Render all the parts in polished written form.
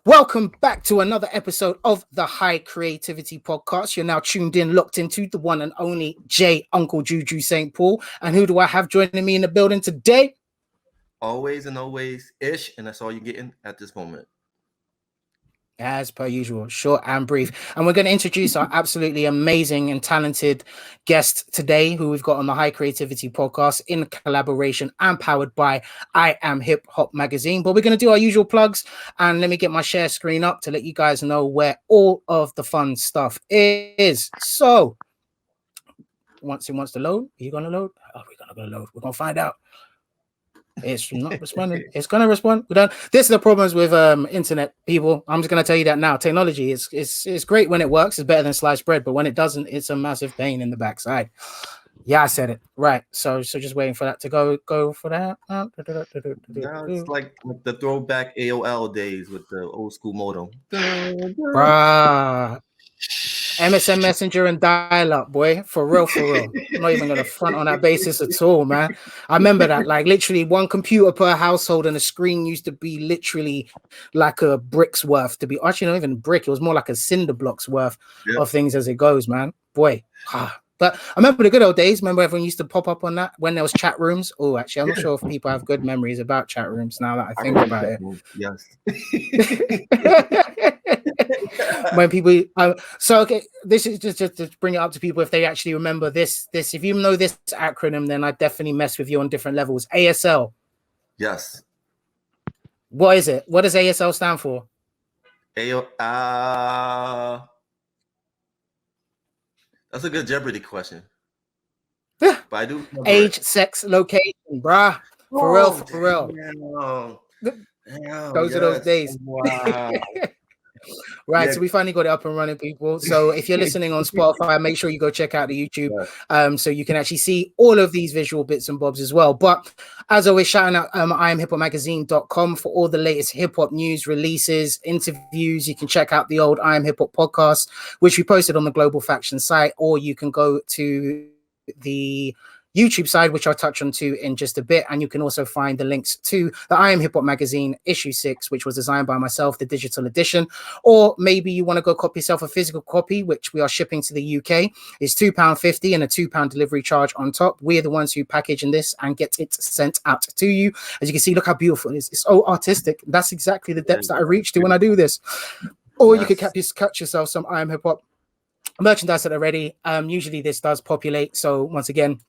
Welcome back to another episode of the High Creativity Podcast. You're now tuned in, locked into the one and only J Uncle Juju St. Paul. And who do I have joining me in the building today? Always and always Ish, and that's all you're getting at this moment. As per usual, short and brief. And we're going to introduce our absolutely amazing and talented guest today, who we've got on the High Creativity Podcast in collaboration and powered by IAmHipHop magazine. But we're going to do our usual plugs, and let me get my share screen up to let you guys know where all of the fun stuff is. So once it wants to load, are you going to load? Oh, we're going to load. We're going to find out. It's not responding. It's gonna respond. We don't. This is the problems with internet, people. I'm just gonna tell you that now. Technology is great when it works. It's better than sliced bread, but when it doesn't, it's a massive pain in the backside. Yeah, I said it right. So just waiting for that to go for that. Yeah, it's like the throwback AOL days with the old school modem. Bruh. MSN Messenger and dial-up, boy. For real. I'm not even gonna front on that basis at all, man. I remember that, like literally one computer per household, and the screen used to be literally like a brick's worth. To be actually not even brick, it was more like a cinder block's worth of things as it goes, man. Boy. But I remember the good old days. Remember everyone used to pop up on that when there was chat rooms. Oh, actually, I'm not sure if people have good memories about chat rooms now that I think about it. Yes. When people, so okay, this is just to bring it up to people if they actually remember this. If you know this acronym, then I definitely mess with you on different levels. ASL. Yes. What is it? What does ASL stand for? That's a good Jeopardy question. But I do age, sex, location, bruh. For real. Those are those days. Wow. Right, Yeah. so we finally got it up and running, people. So if you're listening on Spotify, make sure you go check out the YouTube, so you can actually see all of these visual bits and bobs as well. But as always, shouting out IAmHipHopMagazine.com for all the latest hip hop news, releases, interviews. You can check out the old IAmHipHop podcast, which we posted on the Global Faction site, or you can go to the YouTube side, which I'll touch on to in just a bit. And you can also find the links to the IAmHipHop magazine issue 6, which was designed by myself, the digital edition. Or maybe you want to go copy yourself a physical copy, which we are shipping to the UK. It's £2.50 and a £2 delivery charge on top. We're the ones who package in this and get it sent out to you. As you can see, look how beautiful it is. It's so artistic. That's exactly the depths that I reach to when I do this. Or you could catch yourself some IAmHipHop merchandise that are ready. Usually this does populate. So once again,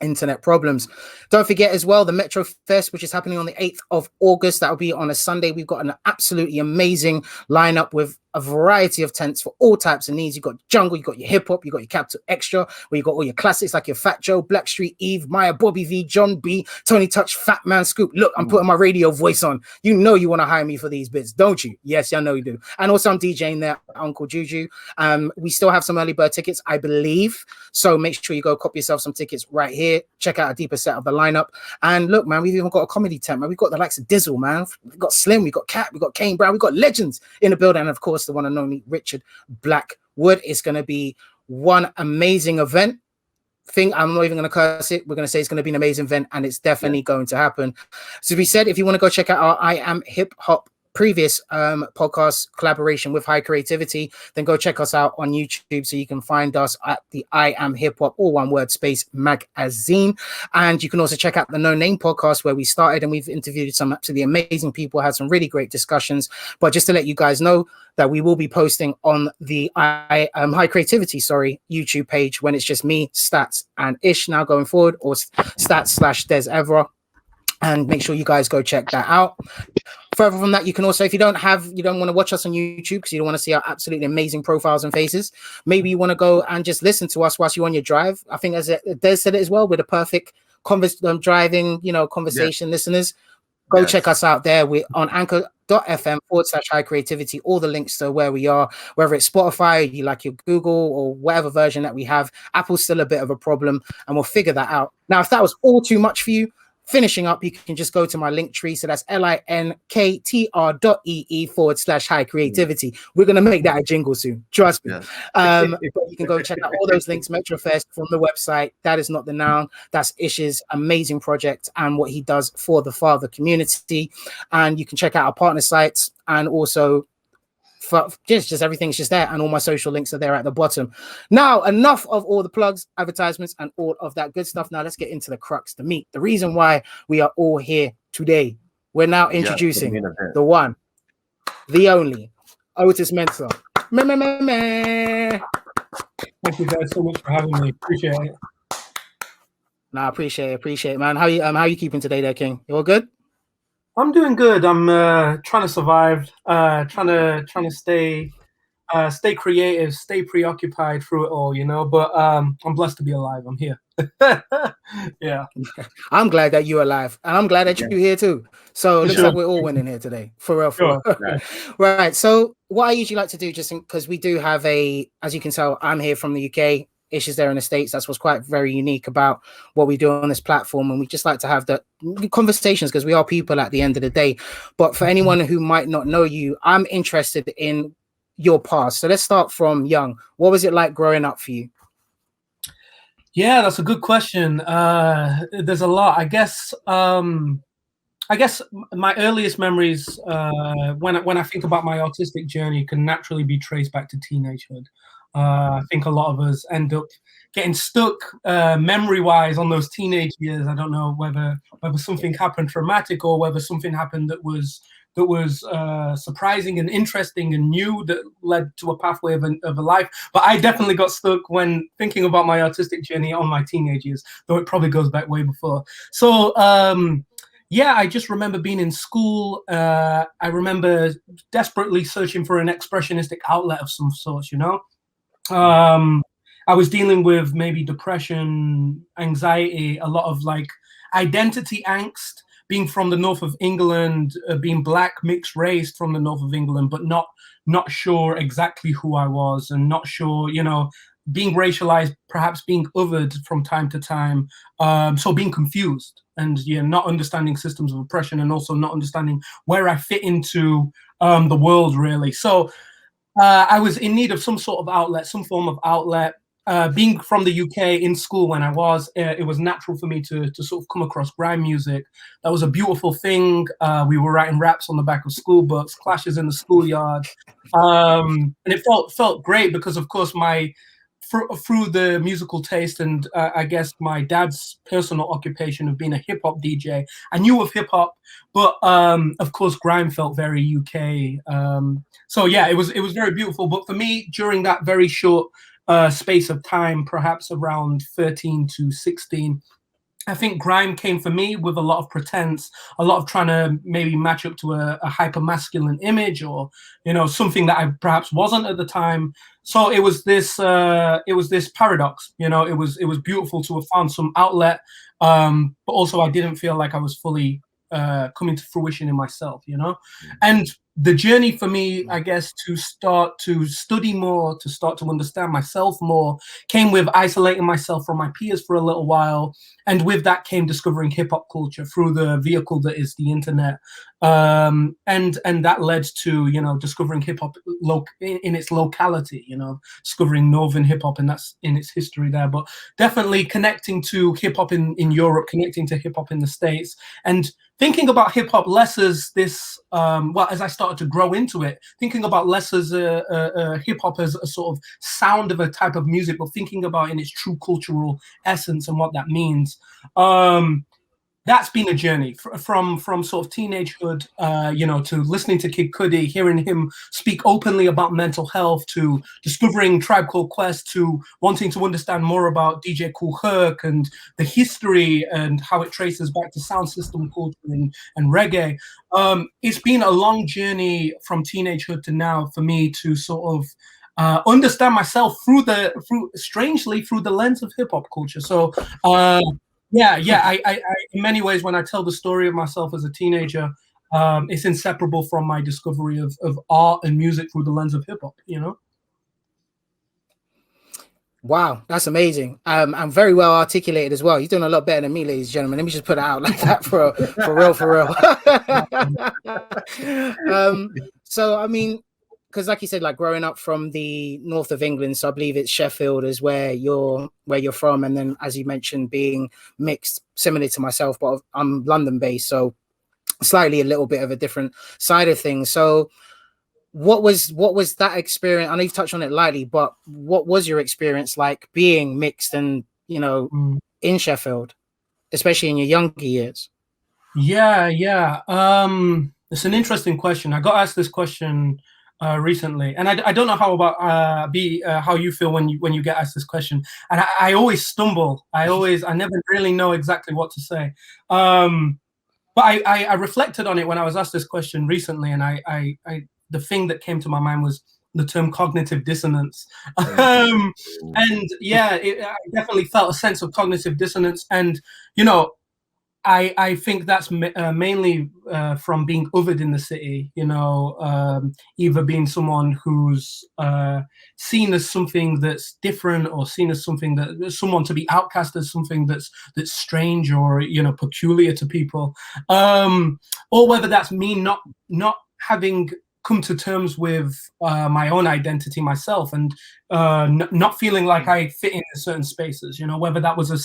internet problems. Don't forget as well the Metro Fest, which is happening on the 8th of August. That will be on a Sunday. We've got an absolutely amazing lineup with a variety of tents for all types of needs. You've got jungle, you've got your hip hop, you've got your Capital Extra, where you've got all your classics like your Fat Joe, Blackstreet Eve, Maya, Bobby V, John B, Tony Touch, Fat Man Scoop. Look, I'm putting my radio voice on. You know you want to hire me for these bits, don't you? Yes, I know you do. And also I'm DJing there, Uncle Juju. We still have some early bird tickets, I believe. So make sure you go copy yourself some tickets right here. Check out a deeper set of the lineup. And look, man, we've even got a comedy tent, man. We've got the likes of Dizzle, man. We've got Slim, we've got Cat, we've got Kane Brown, we've got legends in the building. And of course, the one and only Richard Blackwood. Is going to be one amazing event. I'm not even going to curse it. We're going to say it's going to be an amazing event, and it's definitely going to happen. So we said, if you want to go check out our IAmHipHop previous podcast collaboration with High Creativity, then go check us out on YouTube, so you can find us at the IAmHipHop, all one word, space magazine. And you can also check out the No Name podcast, where we started, and we've interviewed some absolutely amazing people, had some really great discussions. But just to let you guys know that we will be posting on the High Creativity YouTube page when it's just me, Stats, and Ish now going forward, or Stats/Des Evra. And make sure you guys go check that out. Further from that, you can also, if you don't want to watch us on YouTube because you don't want to see our absolutely amazing profiles and faces, maybe you want to go and just listen to us whilst you're on your drive. I think, as Des said it as well, we're the perfect driving, conversation listeners. Go check us out there. We're on anchor.fm/high creativity. All the links to where we are, whether it's Spotify, you like your Google, or whatever version that we have. Apple's still a bit of a problem, and we'll figure that out. Now, if that was all too much for you, finishing up, you can just go to my link tree. So that's linktr.ee/high creativity. We're going to make that a jingle soon. Trust me. But you can go check out all those links, Metrofest, from the website. That is not the noun. That's Ish's amazing project and what he does for the father community. And you can check out our partner sites and also just everything's just there, and all my social links are there at the bottom. Now, enough of all the plugs, advertisements, and all of that good stuff. Now let's get into the crux, the meat, the reason why we are all here today. We're now introducing the one, the only, Otis Mensah. Thank you guys so much for having me. Appreciate it. Nah, appreciate it, man. How you keeping today, there, King? You all good? I'm doing good. I'm trying to survive. Trying to stay creative, stay preoccupied through it all, you know. But I'm blessed to be alive. I'm here. Yeah. I'm glad that you're alive, and I'm glad that you're here too. So it looks like we're all winning here today, for real. Sure. Right. So what I usually like to do, just because we do have as you can tell, I'm here from the UK. Issues there in the States. That's what's quite very unique about what we do on this platform, and we just like to have the conversations because we are people at the end of the day. But for anyone who might not know you, I'm interested in your past. So let's start from young. What was it like growing up for you? Yeah, that's a good question. There's a lot. I guess my earliest memories, when I think about my autistic journey, can naturally be traced back to teenagehood. I think a lot of us end up getting stuck memory-wise on those teenage years. I don't know whether something happened traumatic or whether something happened that was surprising and interesting and new that led to a pathway of a life. But I definitely got stuck when thinking about my autistic journey on my teenage years, though it probably goes back way before. So yeah, I just remember being in school. I remember desperately searching for an expressionistic outlet of some sort, you know. I was dealing with maybe depression, anxiety, a lot of like identity angst, being from the north of England, being black, mixed race from the north of England, but not sure exactly who I was, and not sure, you know, being racialized, perhaps being othered from time to time. So being confused and not understanding systems of oppression, and also not understanding where I fit into the world, really. So I was in need of some sort of outlet, some form of outlet. Being from the UK in school when I was, it was natural for me to sort of come across grime music. That was a beautiful thing. We were writing raps on the back of school books, clashes in the schoolyard. And it felt great because, of course, through the musical taste and I guess my dad's personal occupation of being a hip hop DJ, I knew of hip hop, but of course grime felt very UK. So yeah, it was very beautiful. But for me, during that very short space of time, perhaps around 13 to 16, I think grime came for me with a lot of pretense, a lot of trying to maybe match up to a hyper masculine image, or something that I perhaps wasn't at the time. So it was this paradox. It was beautiful to have found some outlet, but also I didn't feel like I was fully coming to fruition in myself. And the journey for me, I guess, to start to study more, to start to understand myself more, came with isolating myself from my peers for a little while. And with that came discovering hip hop culture through the vehicle that is the internet. And that led to, discovering hip hop in its locality, discovering Northern hip hop, and that's in its history there. But definitely connecting to hip hop in Europe, connecting to hip hop in the States, and thinking about hip hop less as this, as I started to grow into it, thinking about less as hip hop as a sort of sound of a type of music, but thinking about in its true cultural essence and what that means. That's been a journey from sort of teenagehood, to listening to Kid Cudi, hearing him speak openly about mental health, to discovering Tribe Called Quest, to wanting to understand more about DJ Kool Herc and the history and how it traces back to sound system culture and reggae. It's been a long journey from teenagehood to now for me to sort of understand myself strangely through the lens of hip hop culture. So. I in many ways, when I tell the story of myself as a teenager, it's inseparable from my discovery of art and music through the lens of hip hop, Wow, that's amazing. And very well articulated as well. You're doing a lot better than me, ladies and gentlemen. Let me just put it out like that for real. So I mean, because like you said, like growing up from the north of England, so I believe it's Sheffield is where you're from, and then as you mentioned, being mixed, similar to myself, but I'm London based, so slightly a little bit of a different side of things. So what was that experience? I know you've touched on it lightly, but what was your experience like being mixed and, you know, in Sheffield, especially in your younger years? Yeah. It's an interesting question. I got asked this question recently, and I don't know how about how you feel when you get asked this question. And I always stumble. I never really know exactly what to say. But I reflected on it when I was asked this question recently, and I the thing that came to my mind was the term cognitive dissonance. And yeah, I definitely felt a sense of cognitive dissonance, and you know, I think that's mainly from being othered in the city, you know, either being someone who's seen as something that's different, or seen as something that someone to be outcast as something that's strange or, you know, peculiar to people, or whether that's me not having come to terms with my own identity myself, and not feeling like I fit in certain spaces, you know, whether that was a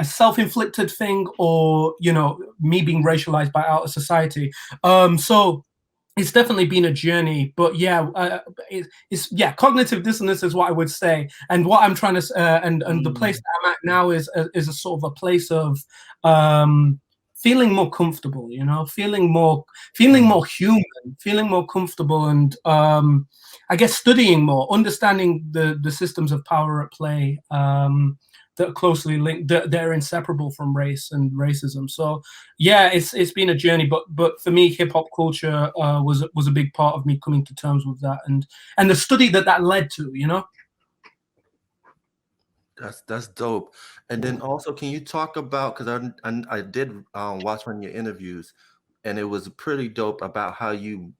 self-inflicted thing, or, you know, me being racialized by outer society. So it's definitely been a journey, but yeah, it's cognitive dissonance is what I would say. And what I'm trying to and the place that I'm at now is a sort of a place of feeling more comfortable, you know, feeling more human, feeling more comfortable, and I guess studying more, understanding the systems of power at play, that are closely linked, they're inseparable from race and racism. So yeah, it's been a journey, but for me, hip hop culture was a big part of me coming to terms with that, and the study that led to, you know. That's dope. And then also, can you talk about, because I did watch one of your interviews, and it was pretty dope about how you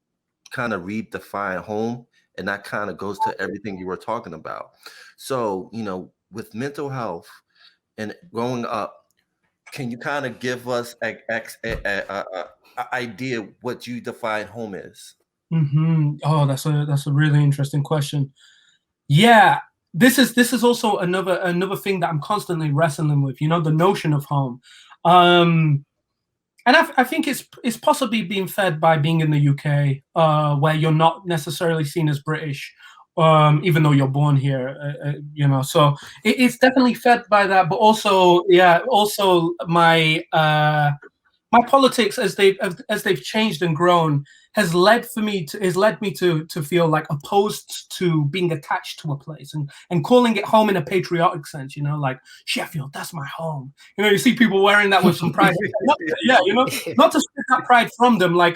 kind of redefine home, and that kind of goes to everything you were talking about. So, you know, with mental health and growing up, can you kind of give us an idea what you define home is? Oh, that's a really interesting question. Yeah, this is also another thing that I'm constantly wrestling with, you know, the notion of home. And I think it's possibly being fed by being in the UK, where you're not necessarily seen as British, even though you're born here, you know. So it's definitely fed by that, but also, yeah, also my politics as they've changed and grown has led me to feel like opposed to being attached to a place, and calling it home in a patriotic sense, you know, like Sheffield, that's my home. You know, you see people wearing that with some pride. Yeah, you know, not to strip that pride from them. Like,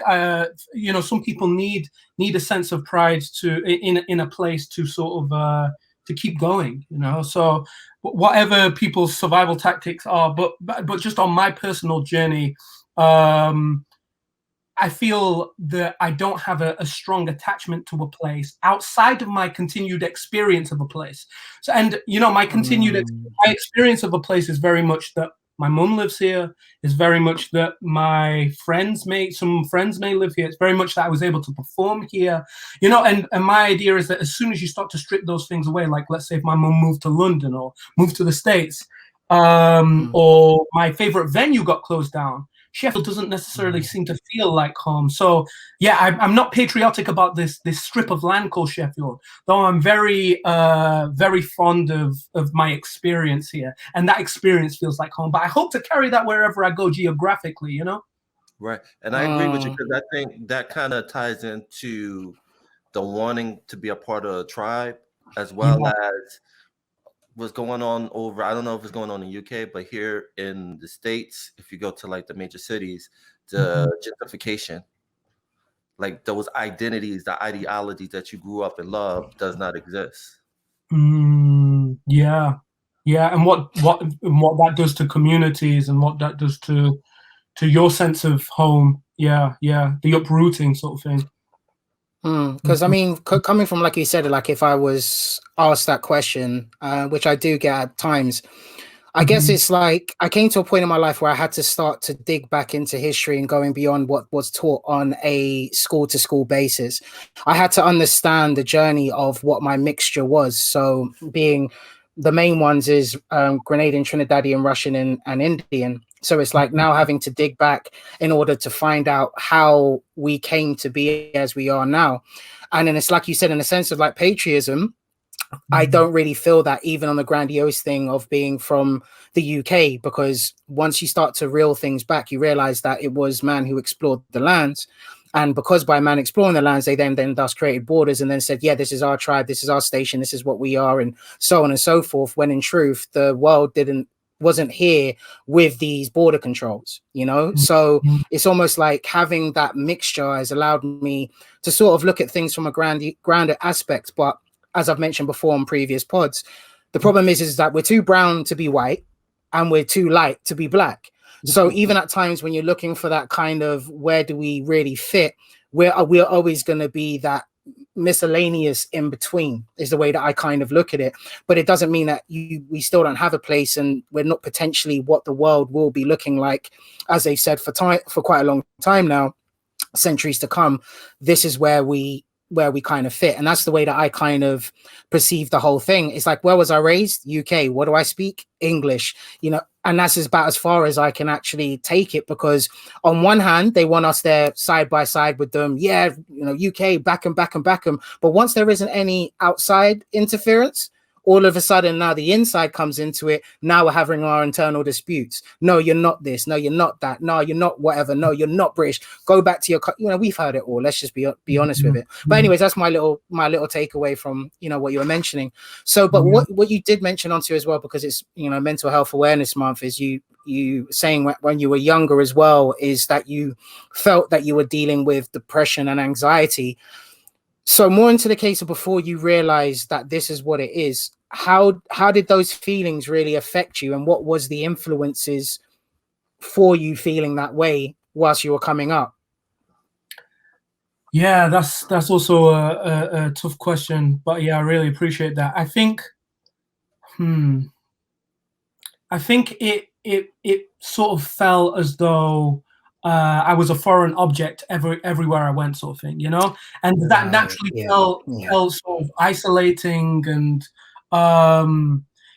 you know, some people need a sense of pride in a place to sort of to keep going, you know. So whatever people's survival tactics are, but just on my personal journey, I feel that I don't have a strong attachment to a place outside of my continued experience of a place. So, and you know, my my experience of a place is very much that my mum lives here, is very much that my some friends may live here. It's very much that I was able to perform here, you know, and my idea is that as soon as you start to strip those things away, like let's say if my mum moved to London or moved to the States, or my favorite venue got closed down, Sheffield doesn't necessarily seem to feel like home. So yeah, I'm not patriotic about this strip of land called Sheffield, though I'm very very fond of my experience here, and that experience feels like home. But I hope to carry that wherever I go geographically, you know. Right, and I agree with you, because I think that kind of ties into the wanting to be a part of a tribe, as well as what's going on over, I don't know if it's going on in the UK, but here in the States, if you go to like the major cities, the gentrification, like those identities, the ideologies that you grew up and loved does not exist. Yeah, and what that does to communities, and what that does to your sense of home. Yeah, the uprooting sort of thing. Because I mean, coming from, like you said, like if I was asked that question, which I do get at times, I guess it's like I came to a point in my life where I had to start to dig back into history and going beyond what was taught on a school-to-school basis. I had to understand the journey of what my mixture was. So being the main ones is Grenadian, Trinidadian, Russian, and Indian. So it's like now having to dig back in order to find out how we came to be as we are now. And then it's like you said, in a sense of like patriotism, I don't really feel that even on the grandiose thing of being from the UK, because once you start to reel things back, you realize that it was man who explored the lands. And because by man exploring the lands, they then thus created borders and then said, yeah, this is our tribe, this is our station, this is what we are, and so on and so forth. When in truth, the world wasn't here with these border controls, you know? So it's almost like having that mixture has allowed me to sort of look at things from a grander aspect. But as I've mentioned before on previous pods, the problem is that we're too brown to be white and we're too light to be black. So even at times when you're looking for that kind of where do we really fit, we're always going to be that miscellaneous in between is the way that I kind of look at it. But it doesn't mean that we still don't have a place, and we're not potentially what the world will be looking like, as they've said for quite a long time now, centuries to come. This is where we kind of fit. And that's the way that I kind of perceive the whole thing. It's like, where was I raised? UK. What do I speak? English, you know, and that's about as far as I can actually take it, because on one hand, they want us there side by side with them. Yeah, you know, UK, back them. But once there isn't any outside interference, all of a sudden now the inside comes into it. Now we're having our internal disputes. No, you're not this. No, you're not that. No, you're not whatever. No, you're not British. Go back to your, you know, we've heard it all. Let's just be honest with it. But anyways, that's my little takeaway from, you know, what you were mentioning. So, but what you did mention onto as well, because it's, you know, Mental Health Awareness Month, is you saying when you were younger as well, is that you felt that you were dealing with depression and anxiety. So more into the case of before you realized that this is what it is, how did those feelings really affect you, and what was the influences for you feeling that way whilst you were coming up? Yeah, that's also a tough question, but yeah, I really appreciate that. I think it sort of felt as though I was a foreign object everywhere I went, sort of thing, you know, and that naturally felt sort of isolating, and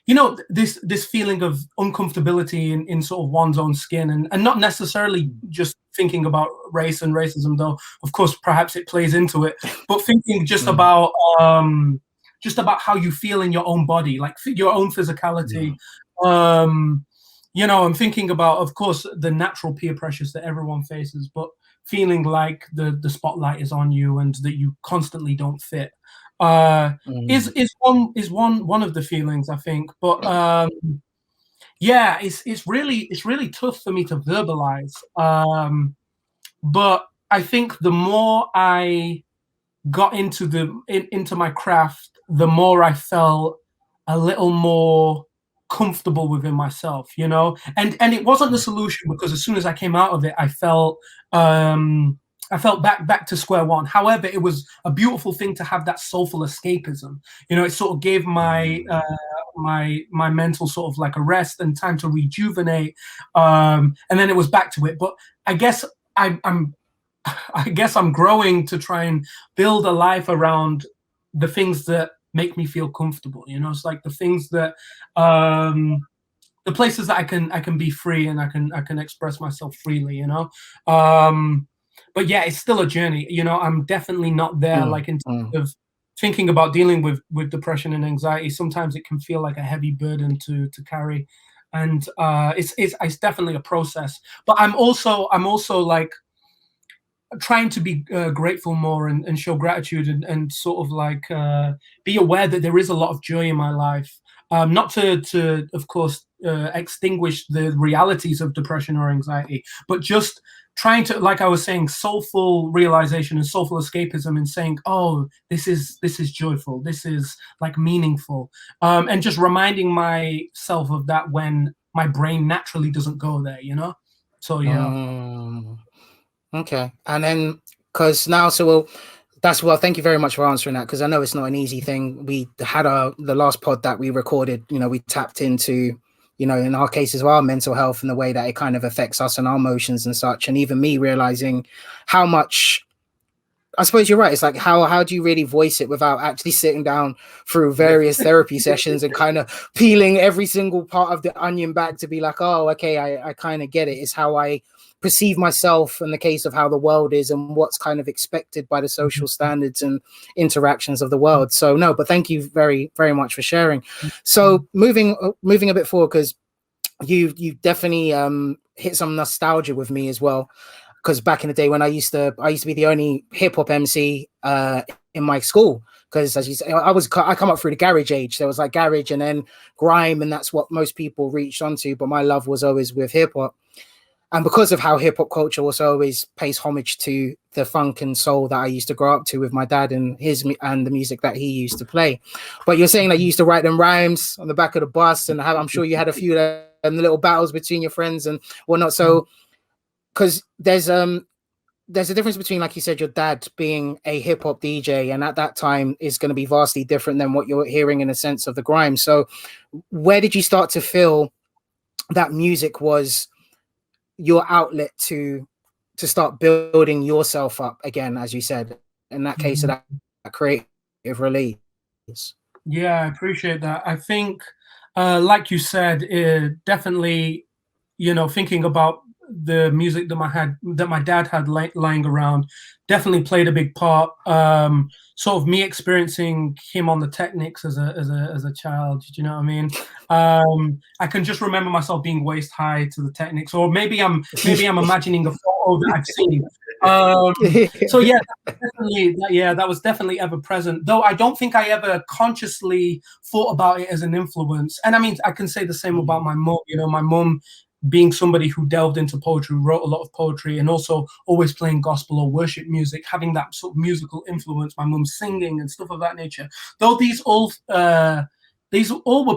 you know, this feeling of uncomfortability in sort of one's own skin, and not necessarily just thinking about race and racism, though of course perhaps it plays into it, but thinking just about how you feel in your own body, like your own physicality. You know, I'm thinking about, of course, the natural peer pressures that everyone faces, but feeling like the spotlight is on you and that you constantly don't fit is one of the feelings, I think. But yeah, it's really tough for me to verbalize. But I think the more I got into my craft, the more I felt a little more comfortable within myself, you know, and it wasn't the solution, because as soon as I came out of it, I felt back to square one. However, it was a beautiful thing to have that soulful escapism. You know, it sort of gave my my mental sort of like a rest and time to rejuvenate, and then it was back to it. But I guess I'm growing to try and build a life around the things that make me feel comfortable. You know, it's like the things that the places that I can be free, and I can express myself freely, you know. But yeah, it's still a journey. You know, I'm definitely not there. Like in terms of thinking about dealing with depression and anxiety, sometimes it can feel like a heavy burden to carry, and it's definitely a process. But I'm also like trying to be grateful more, and show gratitude, and sort of like be aware that there is a lot of joy in my life. Not to of course extinguish the realities of depression or anxiety, but just trying to, like I was saying, soulful realization and soulful escapism, and saying, oh, this is joyful, this is like meaningful, and just reminding myself of that when my brain naturally doesn't go there, you know. So yeah. Okay. And then, because now, so thank you very much for answering that, because I know it's not an easy thing. We had the last pod that we recorded, you know, we tapped into, you know, in our case as well, mental health and the way that it kind of affects us and our emotions and such. And even me realizing how much I suppose you're right. It's like how do you really voice it without actually sitting down through various therapy sessions and kind of peeling every single part of the onion back to be like, oh, okay, I kind of get it. It's how I perceive myself in the case of how the world is and what's kind of expected by the social standards and interactions of the world. So no, but thank you very, very much for sharing. So moving a bit forward, because you definitely hit some nostalgia with me as well. Because back in the day when I used to be the only hip hop MC in my school. Because as you say, I come up through the garage age. There was like garage and then grime, and that's what most people reached onto. But my love was always with hip hop. And because of how hip hop culture also always pays homage to the funk and soul that I used to grow up to with my dad and the music that he used to play. But you're saying that you used to write them rhymes on the back of the bus, and I'm sure you had a few of them little battles between your friends and whatnot. So, because there's a difference between, like you said, your dad being a hip hop DJ, and at that time is going to be vastly different than what you're hearing in a sense of the grime. So, where did you start to feel that music was your outlet to start building yourself up again, as you said, in that case of that creative release? Yeah, I appreciate that. I think, like you said, definitely, thinking about the music that my dad had lying around definitely played a big part. Sort of me experiencing him on the Technics as a child. Do you know what I mean? I can just remember myself being waist high to the Technics, or maybe I'm imagining a photo that I've seen. So yeah, that was definitely ever present. Though I don't think I ever consciously thought about it as an influence. And I mean, I can say the same about my mom. My mom, being somebody who delved into poetry, wrote a lot of poetry, and also always playing gospel or worship music, having that sort of musical influence, my mum singing and stuff of that nature. Though these all were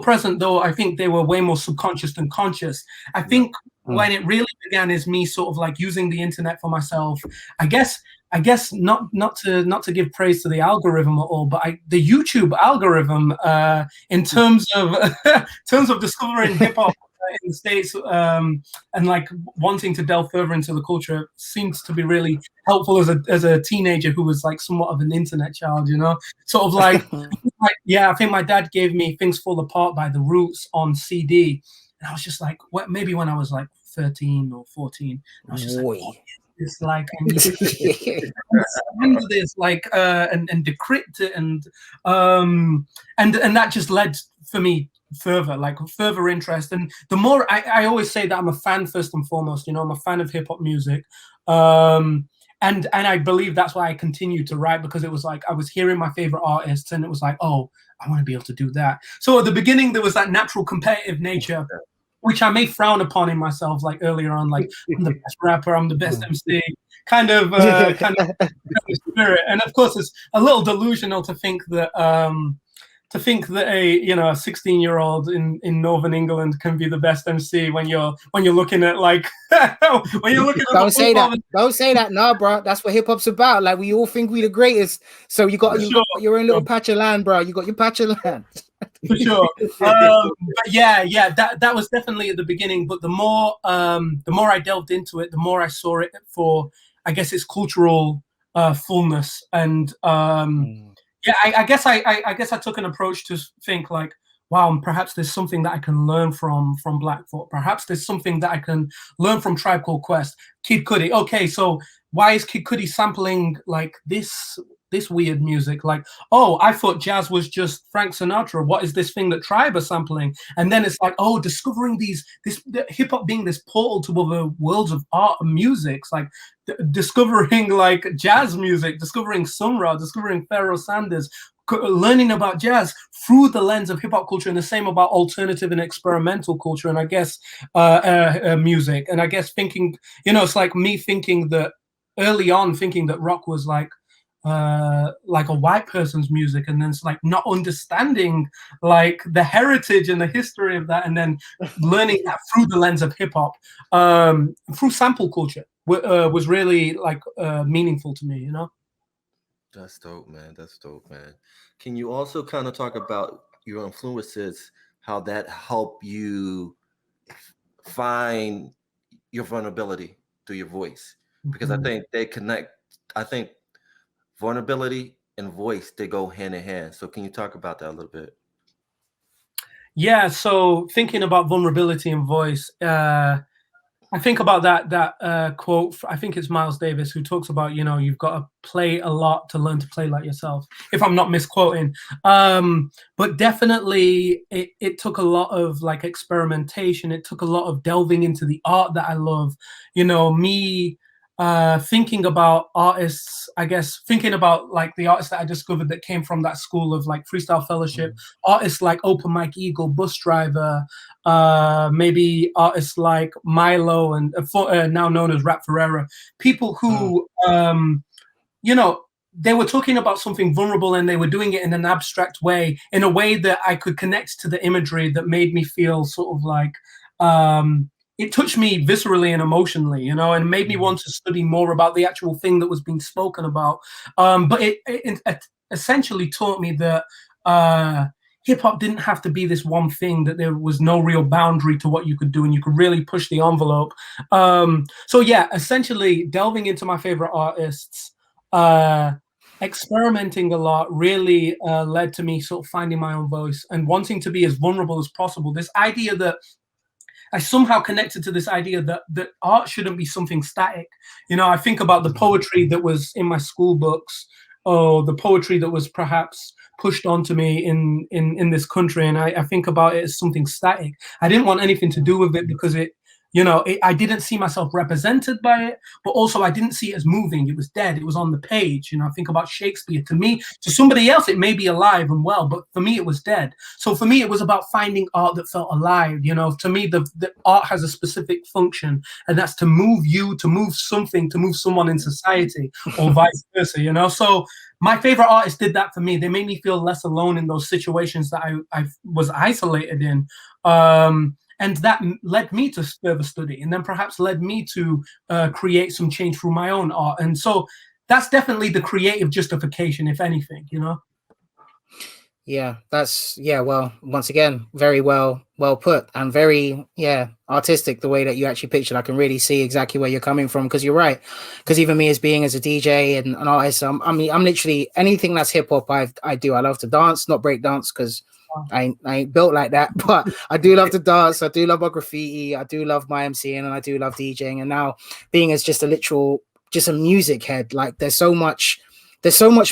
present, though I think they were way more subconscious than conscious. I think when it really began is me sort of like using the internet for myself. I guess not to give praise to the algorithm at all, but the YouTube algorithm in terms of discovering hip hop in the States, and like wanting to delve further into the culture seems to be really helpful as a teenager who was like somewhat of an internet child, sort of like yeah, I think my dad gave me Things Fall Apart by The Roots on CD, and I was just like, maybe when I was like 13 or 14, I was just like, it's like I need to handle this, like and decrypt it, and that just led for me further interest. And the more I always say that I'm a fan first and foremost. I'm a fan of hip hop music, and I believe that's why I continue to write, because it was like I was hearing my favorite artists, and it was like, oh, I want to be able to do that. So at the beginning there was that natural competitive nature, which I may frown upon in myself, like earlier on, like I'm the best rapper, I'm the best MC, kind of spirit. And of course, it's a little delusional to think that a 16-year-old in Northern England can be the best MC when you're looking at like when you're looking at don't say that, no, bro. That's what hip hop's about. Like, we all think we the greatest, so you got your own little patch of land, bro. You got your patch of land. For sure. But yeah, that was definitely at the beginning. But the more I delved into it, the more I saw it for, I guess, its cultural fullness. And yeah, I guess I took an approach to think like, wow, perhaps there's something that I can learn from Blackfoot. Perhaps there's something that I can learn from Tribe Called Quest, Kid Cudi. Okay, so why is Kid Cudi sampling like this weird music? Like, oh, I thought jazz was just Frank Sinatra. What is this thing that Tribe are sampling? And then it's like, oh, discovering this hip hop being this portal to other worlds of art and music. It's like discovering like jazz music, discovering Sun Ra, discovering Pharoah Sanders, learning about jazz through the lens of hip hop culture, and the same about alternative and experimental culture, and I guess music. And I guess thinking, it's like me thinking that early on, thinking that rock was like a white person's music, and then it's like not understanding like the heritage and the history of that, and then learning that through the lens of hip hop, through sample culture, was really like meaningful to me, That's dope, man. Can you also kind of talk about your influences, how that help you find your vulnerability through your voice? Because I think they connect. I think vulnerability and voice, they go hand in hand. So can you talk about that a little bit? Yeah, so thinking about vulnerability and voice, I think about that quote. I think it's Miles Davis who talks about, you've got to play a lot to learn to play like yourself, if I'm not misquoting. But definitely it took a lot of like experimentation. It took a lot of delving into the art that I love. Me thinking about artists, I guess, thinking about like the artists that I discovered that came from that school of like Freestyle Fellowship, artists like Open Mike Eagle, Bus Driver, maybe artists like Milo and now known as Rap Ferreira, people who, they were talking about something vulnerable and they were doing it in an abstract way, in a way that I could connect to the imagery that made me feel sort of like, it touched me viscerally and emotionally, and made me want to study more about the actual thing that was being spoken about. But it essentially taught me that hip hop didn't have to be this one thing, that there was no real boundary to what you could do and you could really push the envelope. So yeah, essentially delving into my favorite artists, experimenting a lot really led to me sort of finding my own voice and wanting to be as vulnerable as possible. This idea that I somehow connected to this idea that art shouldn't be something static. I think about the poetry that was in my school books, or the poetry that was perhaps pushed onto me in this country, and I think about it as something static. I didn't want anything to do with it because I didn't see myself represented by it, but also I didn't see it as moving. It was dead. It was on the page. I think about Shakespeare. To me, to somebody else, it may be alive and well, but for me, it was dead. So for me, it was about finding art that felt alive. To me, the art has a specific function, and that's to move you, to move something, to move someone in society, or vice versa. So my favorite artists did that for me. They made me feel less alone in those situations that I was isolated in. And that led me to further study, and then perhaps led me to create some change through my own art. And so that's definitely the creative justification, if anything, Yeah, well, once again, very well put, and very, artistic, the way that you actually pictured. I can really see exactly where you're coming from, because you're right. Because even me, as being as a DJ and an artist, I'm literally anything that's hip hop, I do. I love to dance, not break dance, because I ain't built like that, but I do love to dance. I do love my graffiti. I do love my MCing, and I do love DJing. And now being as just a music head, like there's so much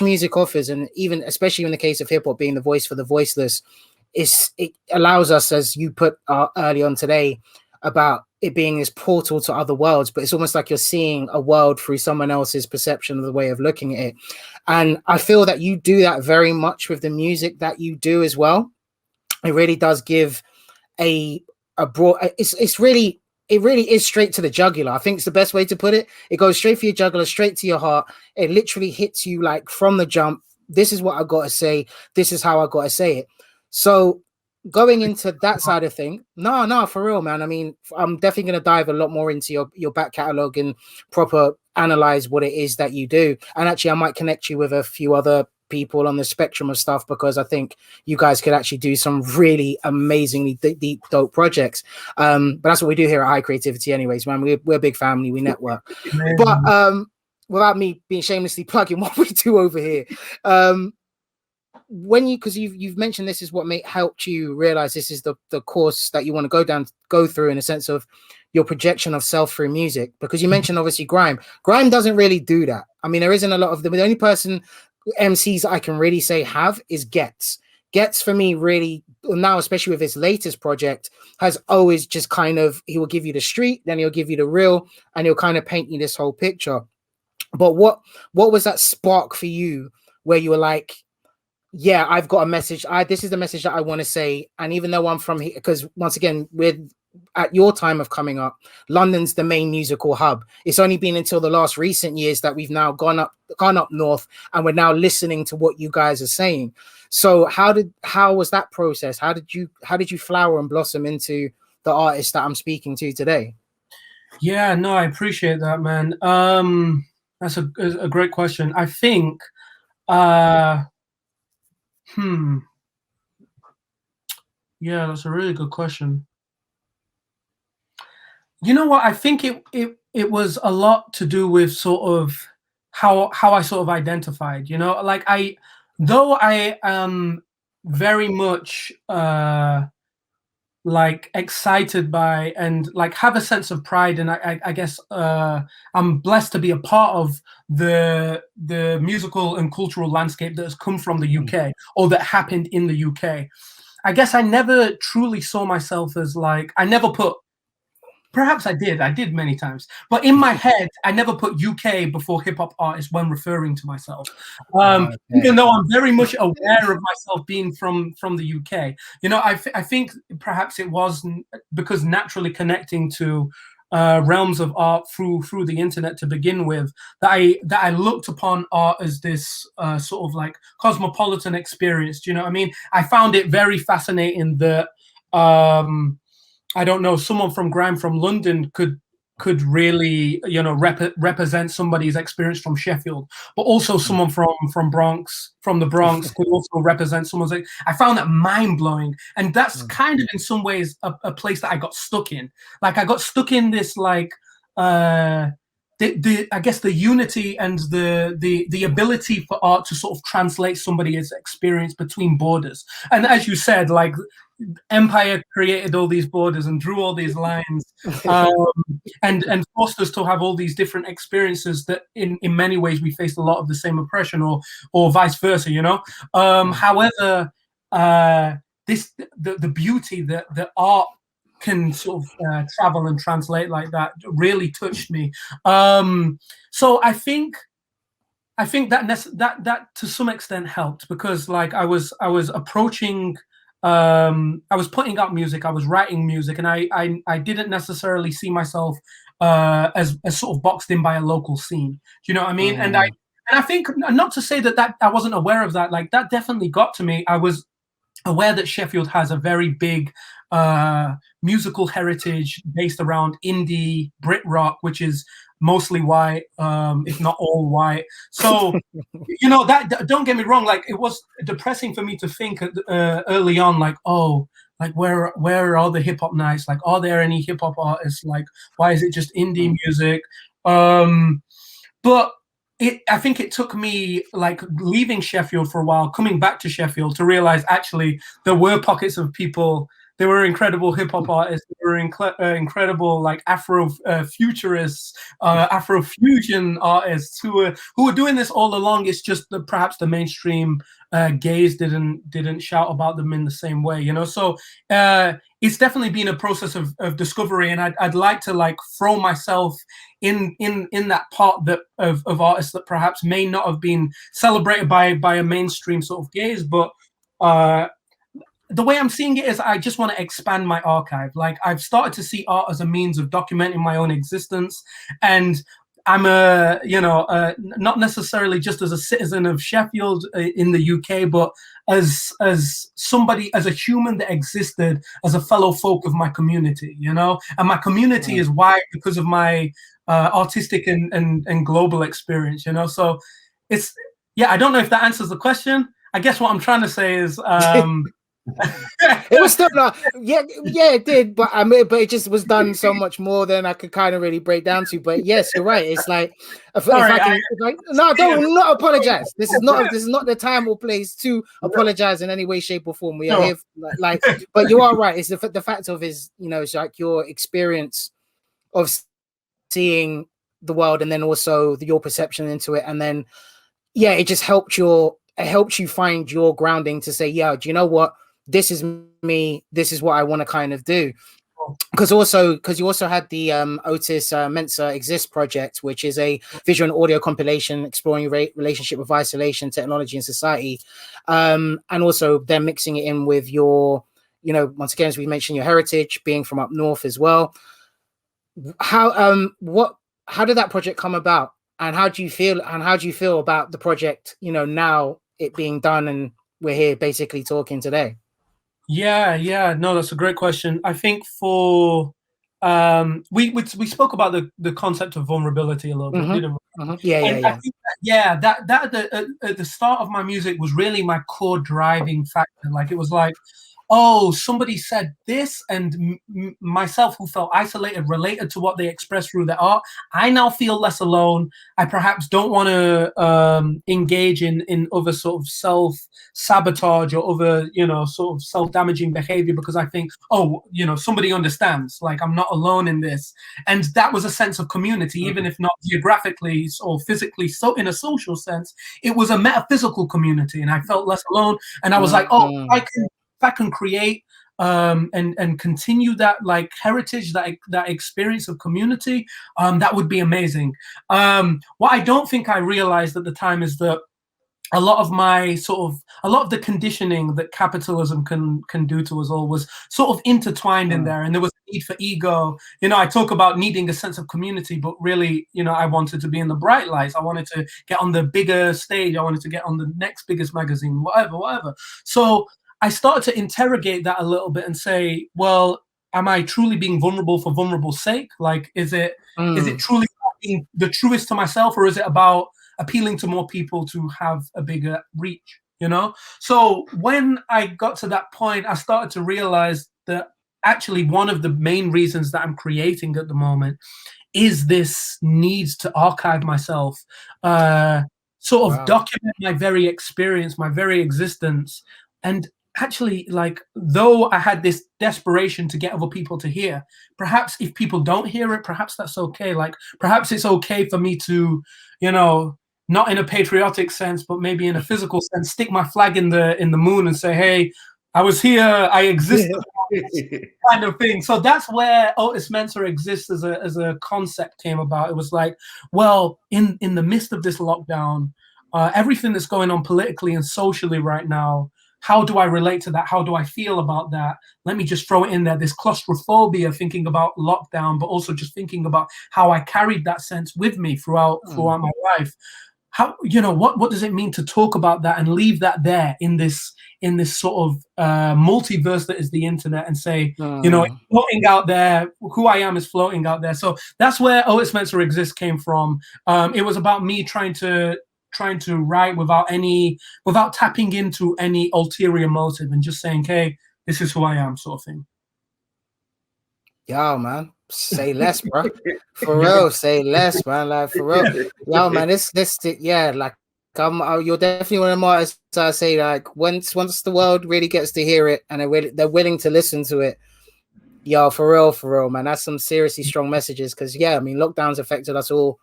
music offers, and even especially in the case of hip hop being the voice for the voiceless, it allows us, as you put early on today, about it being this portal to other worlds, but it's almost like you're seeing a world through someone else's perception of the way of looking at it. And I feel that you do that very much with the music that you do as well. It really does give a broad, it really is straight to the jugular. I think it's the best way to put it. It goes straight for your jugular, straight to your heart. It literally hits you like from the jump. This is what I got to say. This is how I got to say it. So going into that side of thing, no, for real, man. I mean, I'm definitely going to dive a lot more into your back catalog and proper analyze what it is that you do. And actually, I might connect you with a few other people on the spectrum of stuff, because I think you guys could actually do some really amazingly deep, dope projects. But that's what we do here at High Creativity anyways, man. We're a big family, we network. But without me being shamelessly plugging what we do over here, because you've mentioned this is what helped you realize this is the course that you want to go through, in a sense of your projection of self through music, because you mentioned obviously grime doesn't really do that. I mean, there isn't a lot of them. The only MCs I can really say have is Gets for me, really now, especially with his latest project, has always just kind of, he will give you the street, then he'll give you the real, and he'll kind of paint you this whole picture. But what was that spark for you where you were like, yeah, I've got a message. This is the message that I want to say. And even though I'm from here, because once again, at your time of coming up, London's the main musical hub. It's only been until the last recent years that we've now gone up north, and we're now listening to what you guys are saying. So how was that process? How did you flower and blossom into the artist that I'm speaking to today? Yeah, no, I appreciate that, man. That's a great question. I think yeah, that's a really good question. You know what? I think it was a lot to do with sort of how I sort of identified, you know, like though I am very much like excited by and like have a sense of pride, and I guess I'm blessed to be a part of the musical and cultural landscape that has come from the UK or that happened in the UK. I guess I never truly saw myself as like, I never put, perhaps I did many times, but in my head, I never put UK before hip hop artist when referring to myself. Even though I'm very much aware of myself being from the UK, you know, I think perhaps it was because naturally connecting to realms of art through the internet to begin with, that I looked upon art as this sort of like cosmopolitan experience. Do you know what I mean? I found it very fascinating that I don't know, someone from Grime from London could really, you know, represent somebody's experience from Sheffield, but also someone from the Bronx could also represent someone's. I found that mind blowing, and that's kind of in some ways a place that I got stuck in. Like I got stuck in this like I guess the unity and the ability for art to sort of translate somebody's experience between borders. And as you said, like Empire created all these borders and drew all these lines, and forced us to have all these different experiences that in many ways we faced a lot of the same oppression, or vice versa, you know. However, the beauty that art can sort of travel and translate like that really touched me. So I think that to some extent helped, because like I was approaching, I was putting out music, I was writing music, and I didn't necessarily see myself as sort of boxed in by a local scene. Do you know what I mean? And I think, not to say that I wasn't aware of that, like that definitely got to me. I was aware that Sheffield has a very big musical heritage based around indie Brit rock, which is mostly white, if not all white. So, you know, that, don't get me wrong, like it was depressing for me to think early on, like, oh, like where are the hip hop nights? Like, are there any hip hop artists? Like, why is it just indie music? But I think it took me like leaving Sheffield for a while, coming back to Sheffield to realize actually there were pockets of people. There were incredible hip hop artists. There were incredible like Afro futurists, Afro fusion artists who were doing this all along. It's just that perhaps the mainstream gaze didn't shout about them in the same way, you know. So it's definitely been a process of discovery, and I'd like to like throw myself in that part that of artists that perhaps may not have been celebrated by a mainstream sort of gaze, but the way I'm seeing it is I just want to expand my archive. Like I've started to see art as a means of documenting my own existence, and I'm not necessarily just as a citizen of Sheffield in the UK, but as somebody, as a human that existed as a fellow folk of my community, you know. And my community is white because of my artistic and global experience, you know. So it's, yeah, I don't know if that answers the question. I guess what I'm trying to say is it was still not, yeah, it did, but I mean, but it just was done so much more than I could kind of really break down to. But yes, you're right. It's like don't apologize. This is not the time or place to apologize in any way, shape, or form. We are here, like, but you are right. It's the fact of is, you know, it's like your experience of seeing the world, and then also your perception into it, and then it just helped you find your grounding to say, yeah, do you know what? This is me. This is what I want to kind of do. Because you also had the Otis MensahExsits Project, which is a visual and audio compilation exploring your relationship with isolation, technology, and society, and also then mixing it in with your, you know, once again, as we mentioned, your heritage, being from up north as well. How did that project come about, and how do you feel about the project, you know, now it being done and we're here basically talking today? Yeah, no, that's a great question. I think for we spoke about the concept of vulnerability a little bit, didn't we? I think that at the start of my music was really my core driving factor. Like it was like, oh, somebody said this, and myself, who felt isolated, related to what they expressed through their art, I now feel less alone. I perhaps don't want to engage in other sort of self-sabotage or other, sort of self-damaging behavior, because I think, oh, somebody understands, like I'm not alone in this. And that was a sense of community, even if not geographically or physically, so in a social sense, it was a metaphysical community, and I felt less alone. And I was like, oh, if I can create and continue that like heritage, that experience of community, that would be amazing. What I don't think I realized at the time is that a lot of the conditioning that capitalism can do to us all was sort of intertwined in there, and there was a need for ego. I talk about needing a sense of community, but really, I wanted to be in the bright lights. I wanted to get on the bigger stage. I wanted to get on the next biggest magazine, whatever. So I started to interrogate that a little bit and say, well, am I truly being vulnerable for vulnerable sake? Like, is it truly being the truest to myself, or is it about appealing to more people to have a bigger reach, So when I got to that point, I started to realize that actually one of the main reasons that I'm creating at the moment is this need to archive myself, sort of document my very experience, my very existence. And actually, like, though I had this desperation to get other people to hear, perhaps if people don't hear it, perhaps that's okay. Like, perhaps it's okay for me to, not in a patriotic sense, but maybe in a physical sense, stick my flag in the moon and say, hey, I was here, I exist, kind of thing. So that's where Otis Mensah exists as a concept came about. It was like, well, in the midst of this lockdown, everything that's going on politically and socially right now, how do I relate to that? How do I feel about that? Let me just throw it in there. This claustrophobia, thinking about lockdown, but also just thinking about how I carried that sense with me throughout my life. How, what does it mean to talk about that and leave that there in this sort of multiverse that is the internet, and say, it's floating out there. Who I am is floating out there. So that's where Otis Mensah Exists came from. It was about me trying to write without tapping into any ulterior motive, and just saying, hey, this is who I am, sort of thing. Yo, man, say less, bro. For real, say less, man. Like, for real. Yo, man, this, yeah, like, you're definitely one of the artists. I say, like, once the world really gets to hear it and they're willing to listen to it. Yo, for real, man. That's some seriously strong messages. Because, yeah, I mean, lockdowns affected us all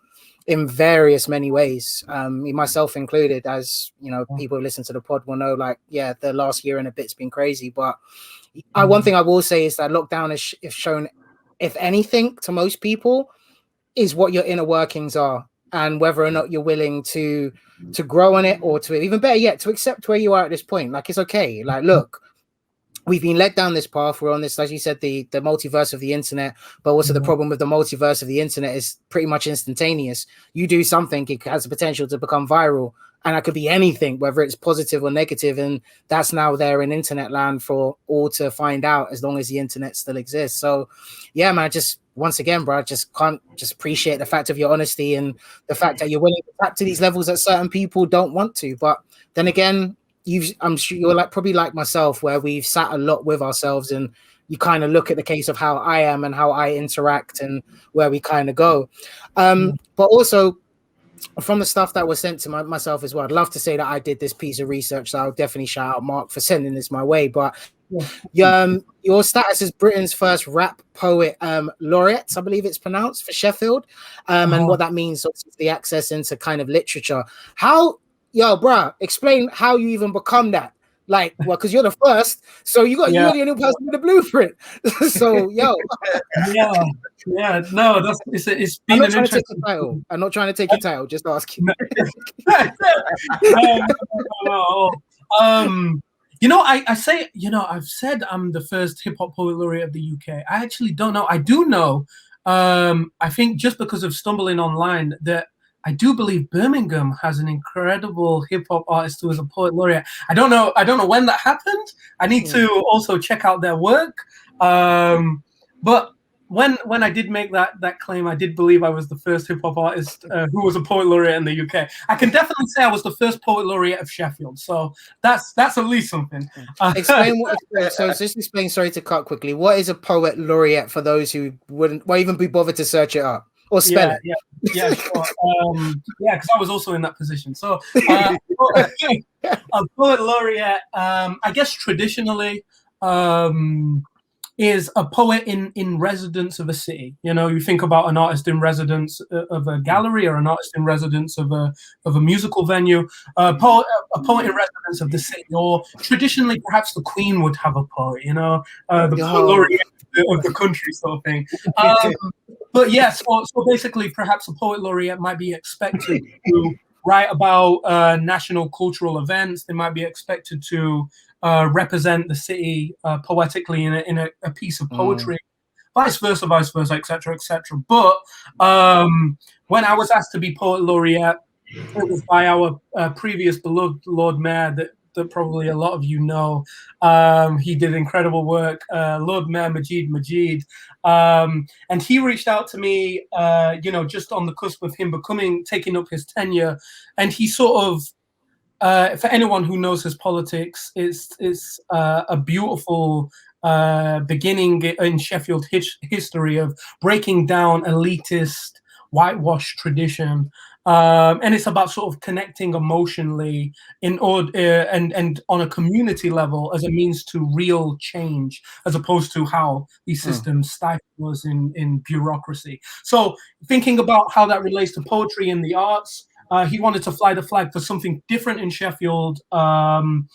in various many ways, myself included. As people who listen to the pod will know, like, yeah, the last year and a bit's been crazy. But one thing I will say is that lockdown has shown, if anything, to most people, is what your inner workings are, and whether or not you're willing to grow on it, or to, even better yet, to accept where you are at this point. Like, it's okay. Like, look, we've been led down this path. We're on this, as you said, the multiverse of the internet. But also the problem with the multiverse of the internet is pretty much instantaneous. You do something, it has the potential to become viral. And that could be anything, whether it's positive or negative. And that's now there in internet land for all to find out, as long as the internet still exists. So, yeah, man, just once again, bro, I just can't just appreciate the fact of your honesty and the fact that you're willing to tap to these levels that certain people don't want to. But then again, I'm sure you're probably like myself, where we've sat a lot with ourselves, and you kind of look at the case of how I am and how I interact and where we kind of go. But also from the stuff that was sent to myself as well, I'd love to say that I did this piece of research. So I'll definitely shout out Mark for sending this my way. But your status as Britain's first rap poet laureate, I believe it's pronounced, for Sheffield, and what that means, the access into kind of literature. Yo, bro, explain how you even become that. Like, well, because you're the first, so you're the only person with the blueprint. So, yo, no, it's been an interesting title. I'm not trying to take your title, just asking. I say, I've said I'm the first hip hop poet laureate of the UK. I actually don't know. I do know. I think just because of stumbling online, that I do believe Birmingham has an incredible hip hop artist who is a poet laureate. I don't know when that happened. I need to also check out their work. But when I did make that claim, I did believe I was the first hip hop artist who was a poet laureate in the UK. I can definitely say I was the first poet laureate of Sheffield. So that's at least something. Explain what. So just explain. Sorry to cut quickly. What is a poet laureate for those who wouldn't even be bothered to search it up or spell it? Yeah, sure. Because I was also in that position. So a poet laureate, I guess traditionally. Is a poet in residence of a city. You know, you think about an artist in residence of a gallery or an artist in residence of a musical venue, a poet in residence of the city, or traditionally perhaps the Queen would have a poet, you know, the poet laureate of the country sort of thing. But yes, so basically perhaps a poet laureate might be expected to write about national cultural events. They might be expected to represent the city poetically in a piece of poetry, vice versa, etc., etc. But when I was asked to be poet laureate, it was by our previous beloved Lord Mayor that probably a lot of you know. He did incredible work, Lord Mayor Majid, and he reached out to me, just on the cusp of him taking up his tenure, and he sort of. For anyone who knows his politics, it's a beautiful beginning in Sheffield history of breaking down elitist, whitewashed tradition, and it's about sort of connecting emotionally in order and on a community level as a means to real change, as opposed to how these systems stifle us in bureaucracy. So, thinking about how that relates to poetry and the arts. He wanted to fly the flag for something different in Sheffield, and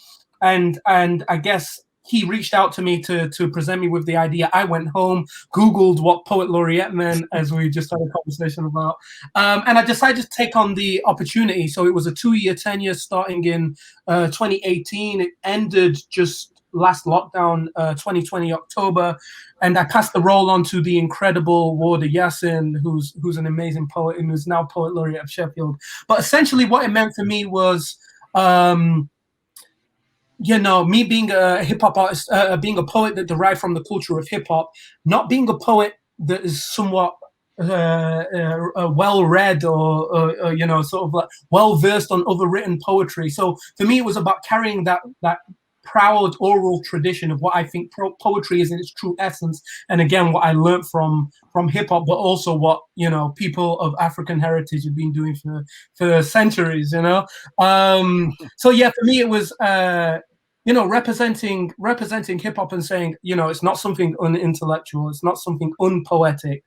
I guess he reached out to me to present me with the idea. I went home, Googled what poet laureate meant, as we just had a conversation about, and I decided to take on the opportunity. So it was a 2-year tenure starting in 2018. It ended just last lockdown, 2020 October, and I passed the role on to the incredible Warda Yassin, who's an amazing poet and who's now poet laureate of Sheffield. But essentially, what it meant for me was, me being a hip hop artist, being a poet that derived from the culture of hip hop, not being a poet that is somewhat well read or sort of like well versed on other written poetry. So for me, it was about carrying that proud oral tradition of what I think poetry is in its true essence, and again what I learned from hip hop, but also what people of African heritage have been doing for centuries. So yeah, for me it was representing hip hop and saying it's not something unintellectual, it's not something unpoetic.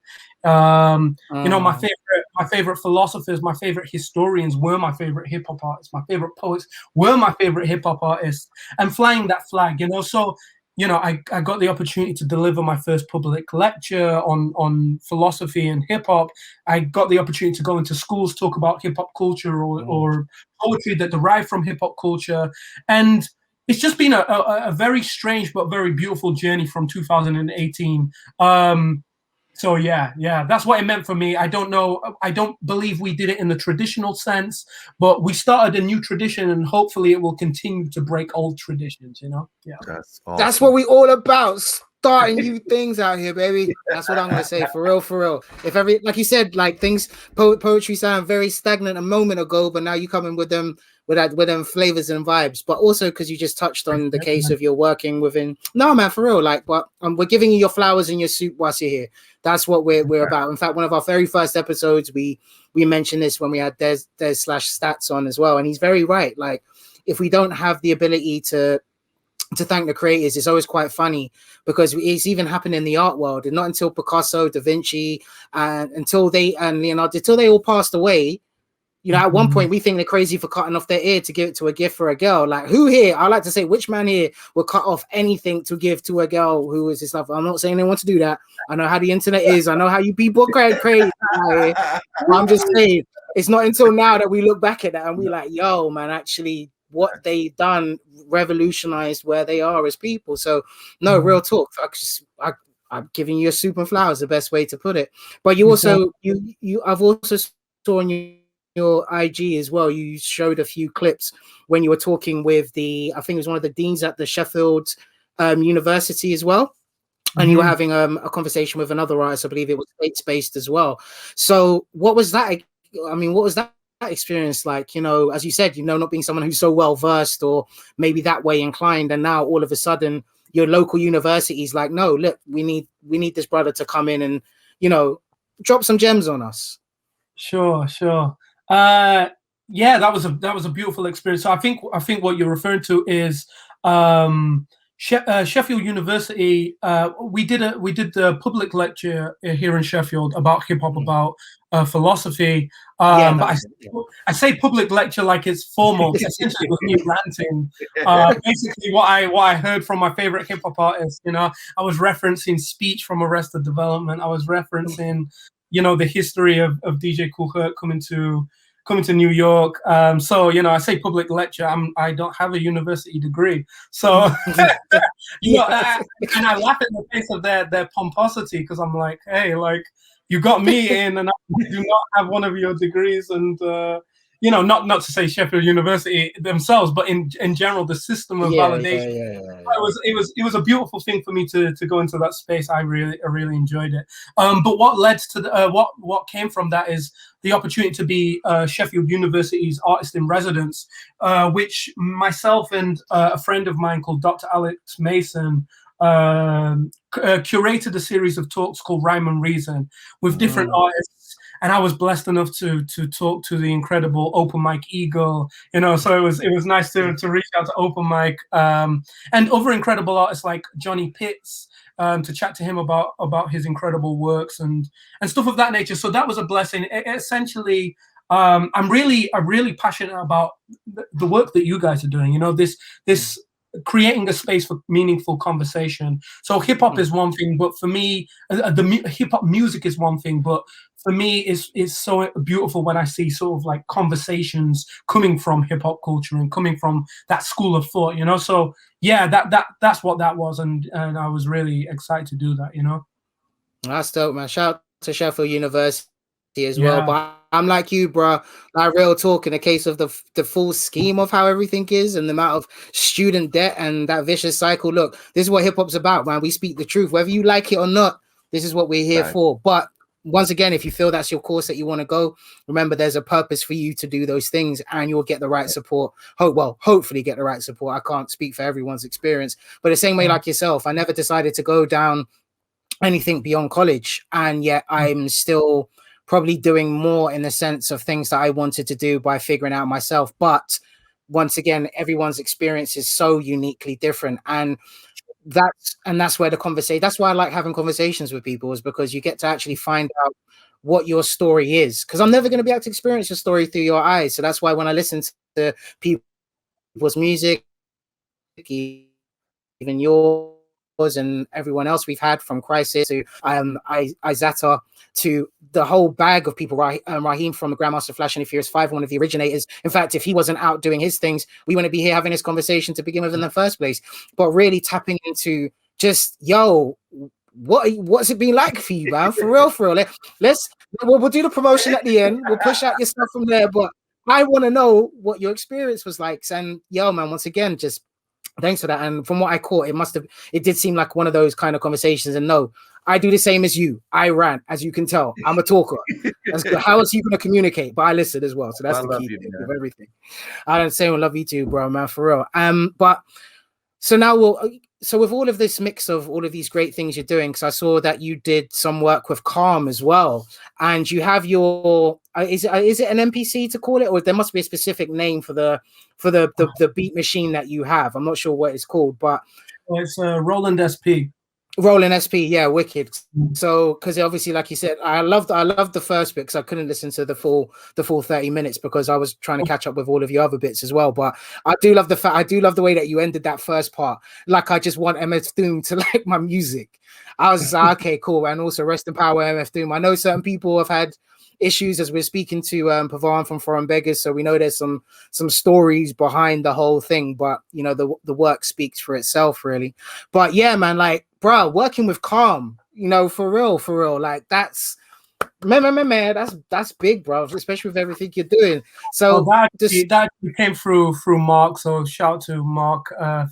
My favorite philosophers, my favorite historians were my favorite hip hop artists. My favorite poets were my favorite hip hop artists, and flying that flag, So, I got the opportunity to deliver my first public lecture on philosophy and hip hop. I got the opportunity to go into schools, talk about hip hop culture or poetry that derived from hip hop culture, and it's just been a very strange but very beautiful journey from 2018. So yeah, that's what it meant for me. I don't believe we did it in the traditional sense, but we started a new tradition, and hopefully it will continue to break old traditions, Yeah. That's awesome. That's what we all about. Starting new things out here, baby. That's what I'm gonna say. For real. If like you said, like things poetry sound very stagnant a moment ago, but now you come in with them flavors and vibes. But also because you just touched on the case of you're working within. No, man, for real. Like, but we're giving you your flowers and your soup whilst you're here. That's what we're about. In fact, one of our very first episodes, we mentioned this when we had Des/Stats on as well, and he's very right. Like, if we don't have the ability to thank the creators, it's always quite funny because it's even happened in the art world, and not until Picasso, Da Vinci, and Leonardo, until they all passed away. At one point we think they're crazy for cutting off their ear to give it to a gift for a girl. Like, who here? I like to say, which man here would cut off anything to give to a girl who is his love? I'm not saying they want to do that. I know how the internet is. I know how you people are crazy. I'm just saying, it's not until now that we look back at that and we're like, yo, man, actually, what they done revolutionized where they are as people. So, no, real talk. I'm giving you a soup and flowers, the best way to put it. But you also, I've also saw on your IG as well, you showed a few clips when you were talking with I think it was one of the deans at the Sheffield University as well. and you were having a conversation with another artist, I believe it was States-based as well. So what was that? I mean, what was that experience like? You know, as you said, you know, not being someone who's so well versed or maybe that way inclined, and now all of a sudden your local university is like, no, look, we need this brother to come in and, you know, drop some gems on us. Sure. Yeah, that was a beautiful experience. So I think what you're referring to is Sheffield University. We did the public lecture here in Sheffield about hip hop, about philosophy. But I say public lecture like it's formal. Essentially, it was me ranting. Basically, what I heard from my favorite hip hop artists. You know, I was referencing Speech from Arrested Development. I was referencing, you know, the history of DJ Kool Herc coming to New York. So, you know, I say public lecture. I don't have a university degree. So, you know, and I laugh in the face of their pomposity, because I'm like, hey, like, you got me in, and I do not have one of your degrees. And you know, not to say Sheffield University themselves, but in general, the system of validation. It was a beautiful thing for me to go into that space. I really enjoyed it. But what led to what came from that is the opportunity to be Sheffield University's artist in residence, which myself and a friend of mine called Dr. Alex Mason curated a series of talks called Rhyme and Reason with different artists. And I was blessed enough to talk to the incredible Open Mic Eagle, you know. So it was nice to reach out to Open Mic and other incredible artists like Johnny Pitts, to chat to him about his incredible works and stuff of that nature. So that was a blessing. Essentially, I'm really passionate about the work that you guys are doing. You know, this creating a space for meaningful conversation. So hip hop is one thing, but for me, hip hop music is one thing, but for me, it's so beautiful when I see sort of like conversations coming from hip hop culture and coming from that school of thought, you know. So yeah, that's what that was, and I was really excited to do that, you know. That's dope, man. Shout out to Sheffield University as well. But I'm like you, bro. Like, real talk, in the case of the full scheme of how everything is and the amount of student debt and that vicious cycle. Look, this is what hip hop's about, man. We speak the truth, whether you like it or not. This is what we're here for. But once again, if you feel that's your course that you want to go, remember there's a purpose for you to do those things, and you'll get the right support. Hopefully get the right support. I can't speak for everyone's experience, but the same way like yourself, I never decided to go down anything beyond college, and yet I'm still probably doing more in the sense of things that I wanted to do by figuring out myself. But once again, everyone's experience is so uniquely different, and that's where the conversation, that's why I like having conversations with people, is because you get to actually find out what your story is, because I'm never going to be able to experience your story through your eyes. So that's why when I listen to people's music, even yours and everyone else we've had, from Crisis to Izata, to the whole bag of people, Raheem from the Grandmaster Flash and the Furious 5, one of the originators. In fact, if he wasn't out doing his things, we wouldn't be here having this conversation to begin with in the first place. But really tapping into just, yo, what's it been like for you, man? For real. We'll do the promotion at the end. We'll push out your stuff from there. But I want to know what your experience was like. And yo, man, once again, just thanks for that. And from what I caught, it did seem like one of those kind of conversations. And no, I do the same as you. I rant, as you can tell. I'm a talker. How else are you going to communicate? But I listen as well. So that's the key thing of everything. I don't say I love you too, bro, man, for real. But so now so with all of this mix of all of these great things you're doing, because I saw that you did some work with Calm as well, and you have your is it an MPC to call it, or there must be a specific name for the beat machine that you have? I'm not sure what it's called, but it's Roland SP. Roland SP, yeah, wicked. So, because obviously, like you said, I loved the first bit, because I couldn't listen to the full 30 minutes because I was trying to catch up with all of your other bits as well. But I do love the way that you ended that first part. Like, I just want MF Doom to like my music. I was just like, okay, cool. And also, rest in power, MF Doom. I know certain people have had issues, as we're speaking to Pavan from Foreign Beggars, so we know there's some stories behind the whole thing, but you know, the work speaks for itself, really. But yeah, man, like, bro, working with Calm, you know, for real, like, that's that's big, bro, especially with everything you're doing. So that came through Mark, so shout out to Mark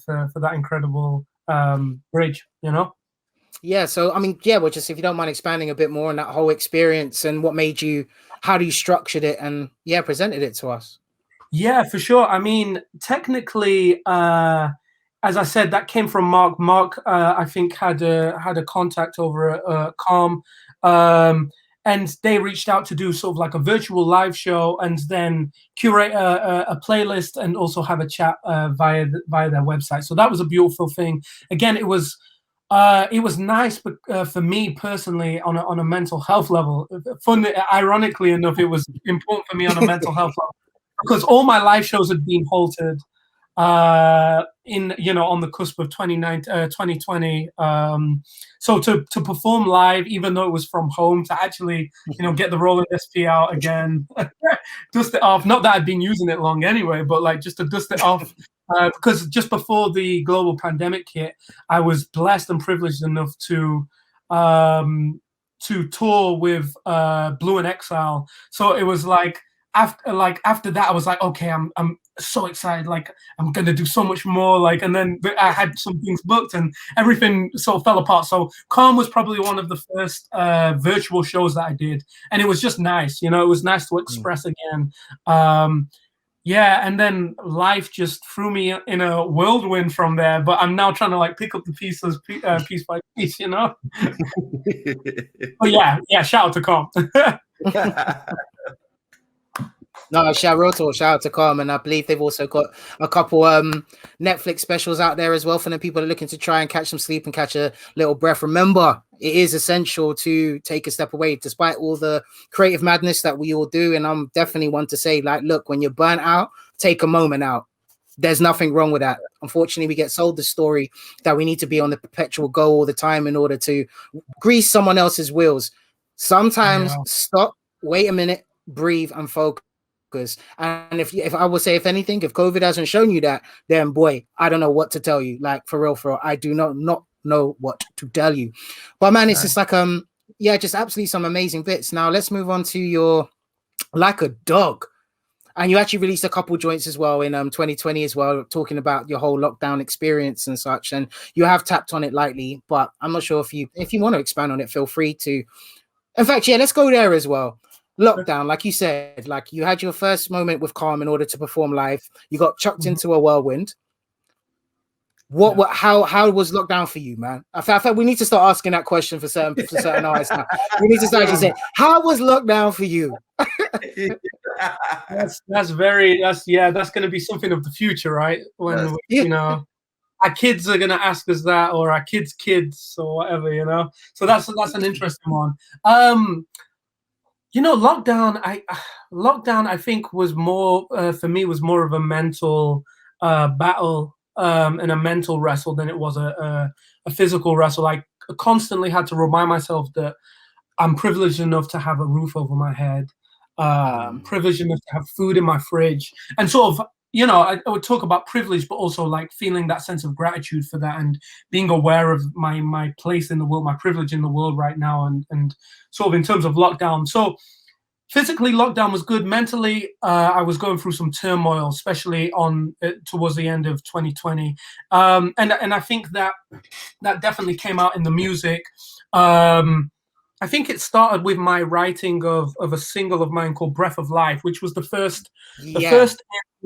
for that incredible bridge, you know. Yeah. So, I mean, yeah, well, just if you don't mind expanding a bit more on that whole experience and what made you, how you structured it and, yeah, presented it to us. Yeah, for sure. I mean, technically, as I said, that came from Mark. Mark, I think, had a contact over at Calm, and they reached out to do sort of like a virtual live show and then curate a playlist and also have a chat via their website. So that was a beautiful thing. Again, it was nice, but for me personally, on a mental health level, ironically enough, it was important for me on a mental health level, because all my live shows had been halted on the cusp of 2020. So to perform live, even though it was from home, to actually get the Roland SP out again, dust it off. Not that I'd been using it long anyway, but like just to dust it off. Because just before the global pandemic hit, I was blessed and privileged enough to tour with Blue and Exile. So it was like after that, I was like, okay, I'm so excited, like I'm gonna do so much more, like, and then I had some things booked and everything sort of fell apart. So Calm was probably one of the first virtual shows that I did, and it was just nice, it was nice to express again. Yeah, and then life just threw me in a whirlwind from there, but I'm now trying to like pick up the pieces piece by piece, But yeah, shout out to Calm. No, shout out to Calm, and I believe they've also got a couple Netflix specials out there as well for the people that are looking to try and catch some sleep and catch a little breath. Remember, it is essential to take a step away, despite all the creative madness that we all do. And I'm definitely one to say, like, look, when you're burnt out, take a moment out. There's nothing wrong with that. Unfortunately, we get sold the story that we need to be on the perpetual go all the time in order to grease someone else's wheels. Sometimes stop, wait a minute, breathe, and focus. And if I would say, if anything, if COVID hasn't shown you that, then boy, I don't know what to tell you. Like for real, I do not know what to tell you. But man, it's just like just absolutely some amazing bits. Now let's move on to your Like a Dog. And you actually released a couple joints as well in 2020 as well, talking about your whole lockdown experience and such. And you have tapped on it lightly, but I'm not sure if you want to expand on it, feel free to. In fact, yeah, let's go there as well. Lockdown, like you said, like you had your first moment with Calm in order to perform live. You got chucked into a whirlwind. How was lockdown for you, man? I thought we need to start asking that question for certain artists now. We need to start actually saying, how was lockdown for you? That's going to be something of the future, right? When our kids are going to ask us that, or our kids' or whatever, So that's an interesting one. Lockdown, I think was more for me was more of a mental battle and a mental wrestle than it was a physical wrestle. I constantly had to remind myself that I'm privileged enough to have a roof over my head, privileged enough to have food in my fridge, and sort of, I would talk about privilege, but also like feeling that sense of gratitude for that and being aware of my place in the world, my privilege in the world right now, and sort of in terms of lockdown. So physically, lockdown was good. Mentally, I was going through some turmoil, especially towards the end of 2020, and I think that definitely came out in the music. I think it started with my writing of a single of mine called "Breath of Life," which was the first in the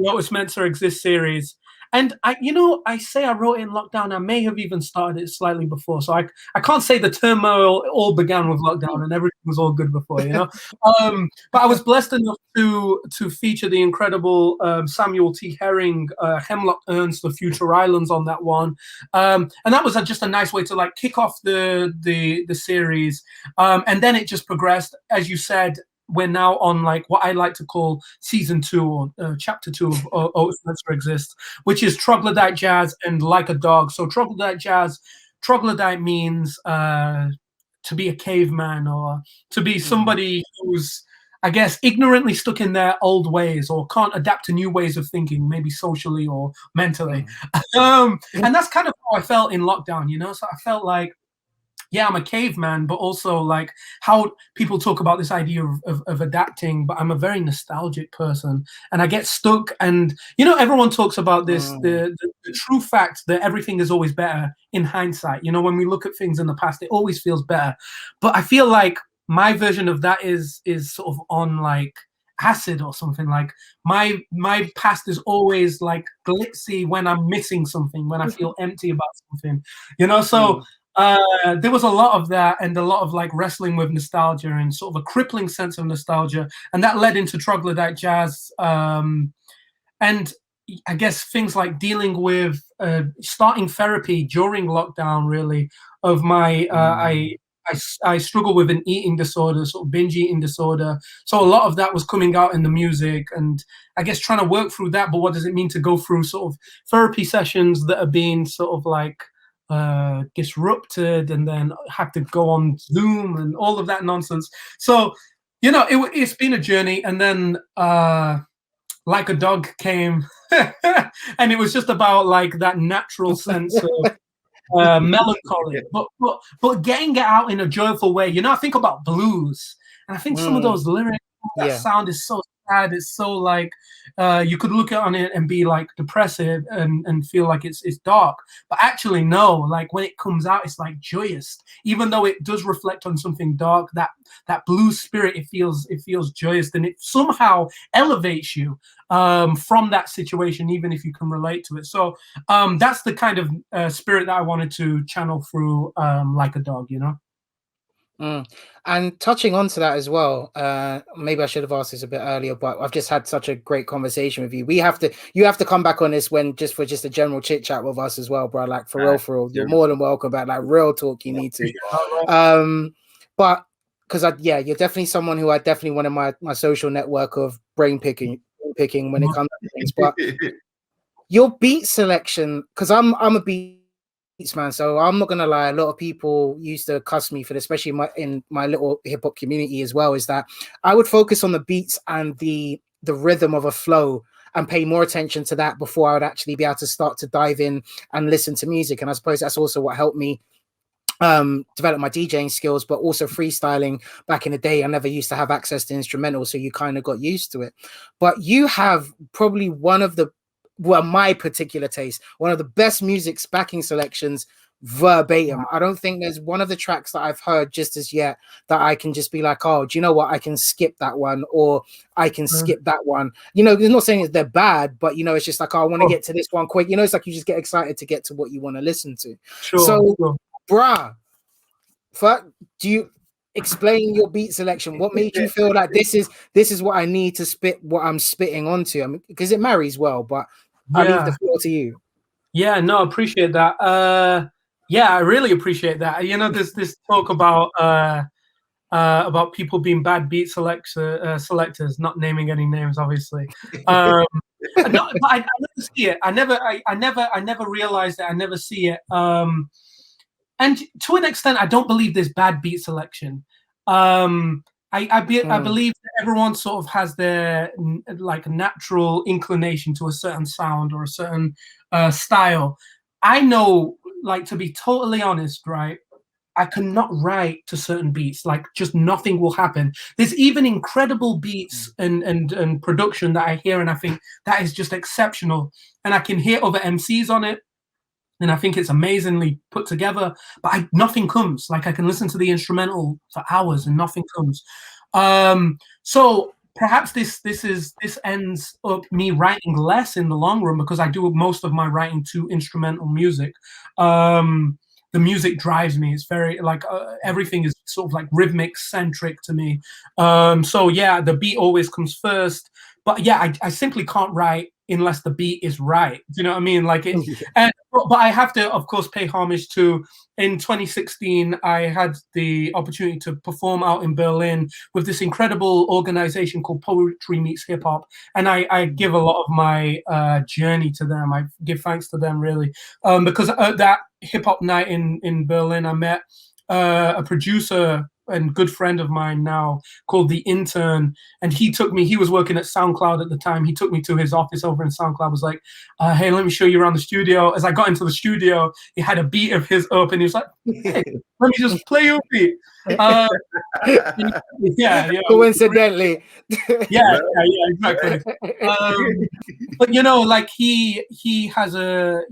Otis MensahExsits series. And I say I wrote it in lockdown. I may have even started it slightly before, so I can't say the turmoil all began with lockdown and everything was all good before, But I was blessed enough to feature the incredible Samuel T. Herring, Hemlock Earns the Future Islands on that one, and that was just a nice way to like kick off the series, and then it just progressed, as you said. We're now on like what I like to call season 2 or chapter 2 of Otis MensahExsits, which is Troglodyte Jazz and Like a Dog. So Troglodyte Jazz, Troglodyte means to be a caveman or to be somebody who's, I guess, ignorantly stuck in their old ways or can't adapt to new ways of thinking, maybe socially or mentally. And that's kind of how I felt in lockdown, So I felt like, yeah, I'm a caveman, but also like how people talk about this idea of adapting, but I'm a very nostalgic person and I get stuck. And, everyone talks about this, the the true fact that everything is always better in hindsight. You know, when we look at things in the past, it always feels better. But I feel like my version of that is sort of on like acid or something. Like my past is always like glitzy when I'm missing something, when I feel empty about something, you know. So there was a lot of that, and a lot of like wrestling with nostalgia and sort of a crippling sense of nostalgia, and that led into troglodyte jazz, and I guess things like dealing with starting therapy during lockdown, really, of my I struggle with an eating disorder, sort of binge eating disorder. So a lot of that was coming out in the music, and I guess trying to work through that. But what does it mean to go through sort of therapy sessions that are being sort of like disrupted, and then have to go on Zoom and all of that nonsense? So, you know, it's been a journey. And then Like a Dog came, and it was just about like that natural sense of melancholy, but getting it out in a joyful way. You know, I think about blues, and I think some of those lyrics, that sound is so sad. It's so like you could look on it and be like depressive and feel like it's dark, but actually no. Like when it comes out, it's like joyous, even though it does reflect on something dark. That blues spirit, it feels joyous, and it somehow elevates you from that situation, even if you can relate to it. So that's the kind of spirit that I wanted to channel through Like a Dog, you know. And touching on to that as well, maybe I should have asked this a bit earlier, but I've just had such a great conversation with you. You have to come back on this when just a general chit chat with us as well, bro. Like for real, you're more than welcome back. Like real talk, you need to. But because you're definitely someone who I definitely want in my social network of brain picking when it comes to things. But your beat selection, because I'm a beats man, so I'm not gonna lie, a lot of people used to cuss me for this, especially in my little hip-hop community as well, is that I would focus on the beats and the rhythm of a flow and pay more attention to that before I would actually be able to start to dive in and listen to music. And I suppose that's also what helped me develop my DJing skills, but also freestyling. Back in the day, I never used to have access to instrumentals, so you kind of got used to it. But you have probably one of the, well, my particular taste, one of the best music's backing selections verbatim. I don't think there's one of the tracks that I've heard just as yet that I can just be like, oh, do you know what? I can skip that one, or I can skip that one. You know, I'm not saying that they're bad, but you know, it's just like, oh, I want to get to this one quick. You know, it's like you just get excited to get to what you want to listen to. So, bruh, do you explain your beat selection? What made you feel like this is what I need to spit what I'm spitting onto? I mean, because it marries well, but I leave the floor to you. Yeah, no, I appreciate that. Yeah, I really appreciate that. You know, there's this talk about people being bad beat selectors, not naming any names, obviously. No, but I never see it. I never realized it. I never see it. And to an extent, I don't believe there's bad beat selection. I believe that everyone sort of has their like natural inclination to a certain sound or a certain style. I know, like, to be totally honest, right, I cannot write to certain beats. Like, just nothing will happen. There's even incredible beats and production that I hear, and I think that is just exceptional. And I can hear other MCs on it, and I think it's amazingly put together, but nothing comes. Like, I can listen to the instrumental for hours and nothing comes. So perhaps this ends up me writing less in the long run, because I do most of my writing to instrumental music. The music drives me. It's very like everything is sort of like rhythmic centric to me. So yeah, the beat always comes first. But yeah, I simply can't write unless the beat is right. Do you know what I mean? Like it, but I have to, of course, pay homage to. In 2016, I had the opportunity to perform out in Berlin with this incredible organization called Poetry Meets Hip Hop, and I give a lot of my journey to them. I give thanks to them, really, because at that hip hop night in Berlin, I met a producer and good friend of mine now called The Intern, and he was working at SoundCloud at the time. He took me to his office over in SoundCloud, was like, hey, let me show you around the studio. As I got into the studio, he had a beat of his up, and he was like, hey, let me just play your beat. Yeah. Coincidentally. Yeah, exactly. But like he has a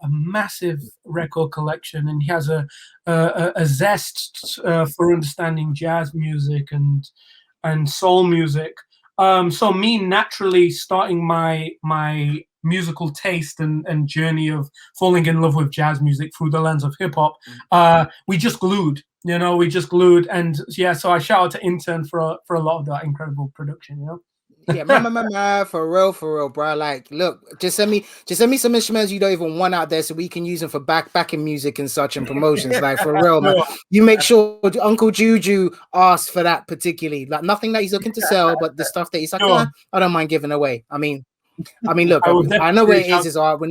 massive record collection, and he has a zest for understanding jazz music and soul music. So me naturally starting my musical taste and journey of falling in love with jazz music through the lens of hip hop, we just glued. And yeah, so I shout out to Intern for a lot of that incredible production. Yeah, for real, bro. Like, look, just send me some instruments you don't even want out there, so we can use them for backing music and such and promotions. Like, for real, man. You make sure Uncle Juju asks for that particularly. Like, nothing that he's looking to sell, but the stuff that he's like, I don't mind giving away. I mean, look, I know where it is art.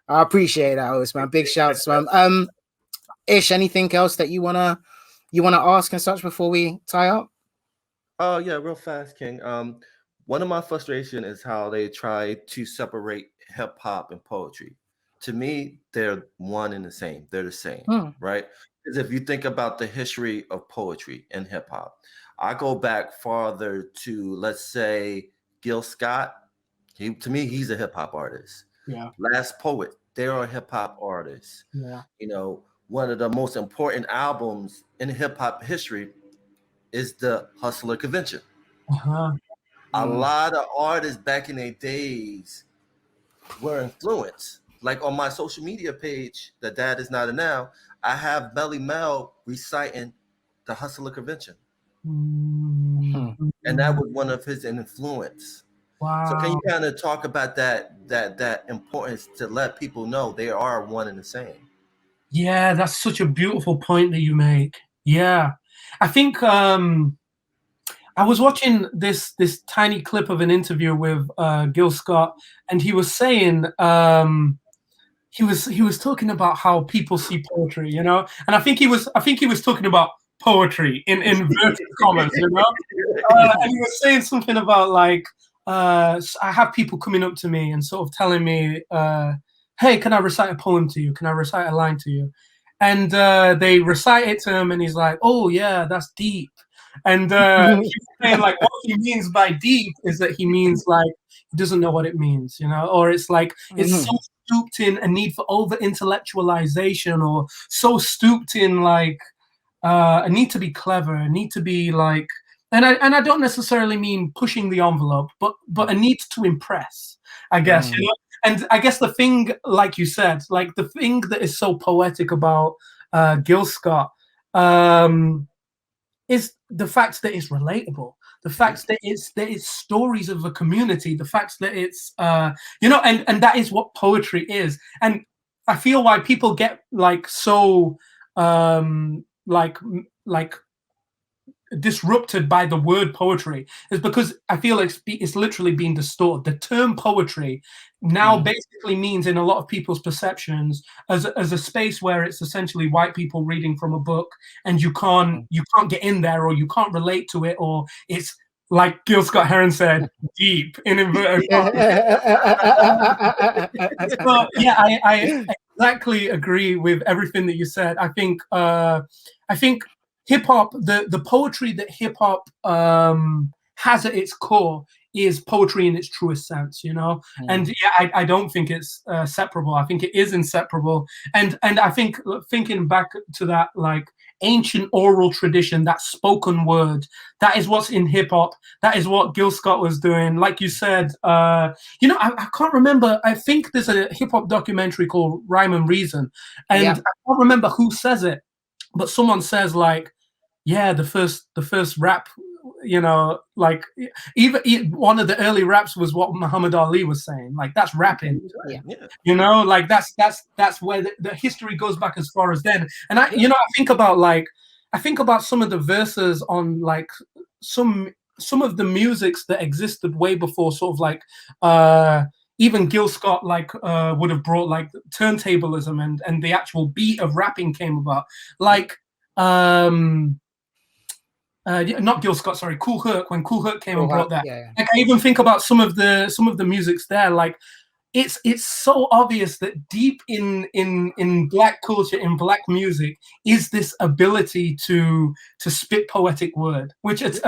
I appreciate that, Otis, man. Big shouts, man. Ish, anything else that you wanna ask and such before we tie up? Oh yeah, real fast, King. One of my frustration is how they try to separate hip hop and poetry. To me, they're one and the same. They're the same, right? Because if you think about the history of poetry and hip hop, I go back farther to, let's say, Gil Scott. To me, he's a hip hop artist. Yeah. Last Poet, they're a hip hop artist. Yeah. One of the most important albums in hip hop history is the Hustler Convention. A lot of artists back in their days were influenced. Like on my social media page, The Dad Is Not a Now, I have Melly Mel reciting the Hustler Convention. And that was one of his influence. Wow. So can you kind of talk about that importance to let people know they are one and the same? Yeah, that's such a beautiful point that you make. Yeah. I think I was watching this tiny clip of an interview with Gil Scott, and he was saying he was talking about how people see poetry, and I think he was talking about poetry in inverted commas, and he was saying something about like I have people coming up to me and sort of telling me, hey, can I recite a poem to you? Can I recite a line to you? And they recite it to him, and he's like, oh yeah, that's deep. And he's saying like what he means by deep is that he means like he doesn't know what it means, or it's like it's so stooped in a need for over intellectualization, or so stooped in like a need to be clever, a need to be like, and I don't necessarily mean pushing the envelope, but a need to impress, I guess. And I guess the thing, like you said, like the thing that is so poetic about Gil Scott is the fact that it's relatable, the fact that it's stories of a community, the fact that it's and that is what poetry is. And I feel why people get like so like disrupted by the word poetry is because I feel it's literally being distorted. The term poetry now basically means in a lot of people's perceptions as a space where it's essentially white people reading from a book, and you can't get in there, or you can't relate to it, or it's like Gil Scott Heron said, deep in inverted commas. So yeah, I exactly agree with everything that you said. I think hip hop, the poetry that hip hop has at its core is poetry in its truest sense, And yeah, I don't think it's separable. I think it is inseparable. And I think thinking back to that like ancient oral tradition, that spoken word, that is what's in hip hop. That is what Gil Scott was doing. Like you said, I can't remember. I think there's a hip hop documentary called Rhyme and Reason, and I can't remember who says it, but someone says like, yeah, the first rap, like even one of the early raps was what Muhammad Ali was saying. Like that's rapping, like that's where the history goes back as far as then. And I think about some of the verses on like some of the musics that existed way before sort of like even Gil Scott like would have brought like turntablism and the actual beat of rapping came about. Like not Gil Scott, sorry, Kool Herc, when Kool Herc came and brought that. Yeah. Like I even think about some of the musics there, like it's so obvious that deep in Black culture, in Black music, is this ability to spit poetic word, which it's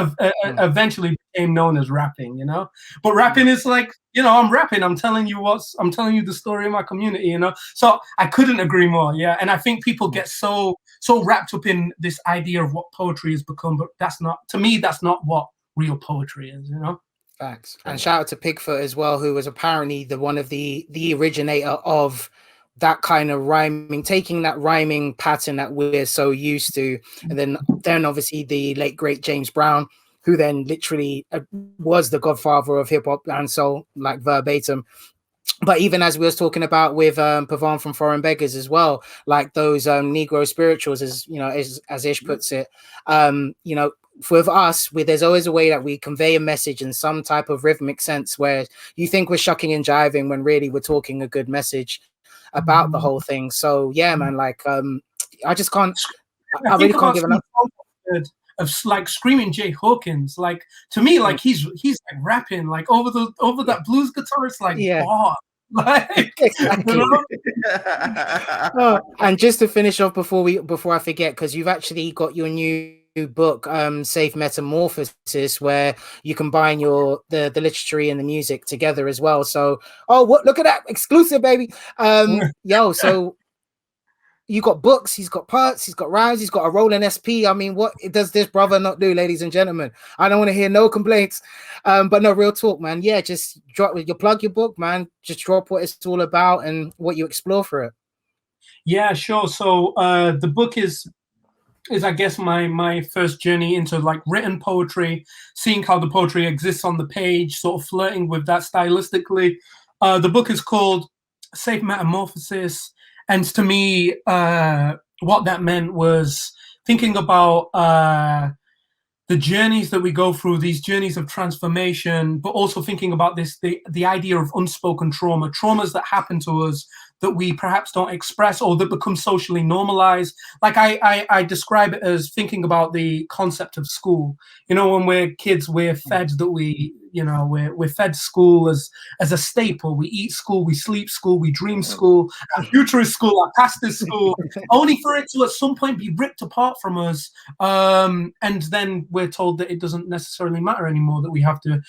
eventually became known as rapping, you know. But rapping is like, you know, I'm rapping, I'm telling you the story of my community, you know. So I couldn't agree more, yeah. And I think people get so wrapped up in this idea of what poetry has become, but that's not, to me, that's not what real poetry is, you know. Facts. And shout out to Pigfoot as well, who was apparently one of the originator of that kind of rhyming, taking that rhyming pattern that we're so used to. And then obviously the late great James Brown, who then literally was the godfather of hip hop and soul, like verbatim. But even as we was talking about with Pavan from Foreign Beggars as well, like those Negro spirituals, as you know, as Ish puts it, you know, with us, there's always a way that we convey a message in some type of rhythmic sense where you think we're shucking and jiving when really we're talking a good message about the whole thing. So yeah, man, like I just can't, I really can't give enough of like Screaming Jay Hawkins. Like to me, like he's like rapping like over that blues guitar. It's like wow. Like, exactly. You know? And just to finish off before I forget, because you've actually got your new book, Safe Metamorphosis, where you combine the literature and the music together as well. So look at that exclusive, baby. So you got books, he's got parts, he's got rhymes, he's got a rolling SP. I mean, what does this brother not do, ladies and gentlemen? I don't want to hear no complaints. But no, real talk, man. Yeah, just plug your book, man. Just drop what it's all about and what you explore for it. Yeah, sure. So the book is I guess my first journey into like written poetry, seeing how the poetry exists on the page, sort of flirting with that stylistically. The book is called Safe Metamorphosis. And to me, what that meant was thinking about the journeys that we go through, these journeys of transformation, but also thinking about the idea of unspoken traumas that happen to us that we perhaps don't express or that become socially normalized. Like I describe it as thinking about the concept of school. You know, when we're kids, we're fed that we're fed school as a staple. We eat school, we sleep school, we dream school, our future is school, our past is school, only for it to at some point be ripped apart from us. And then we're told that it doesn't necessarily matter anymore, that we have to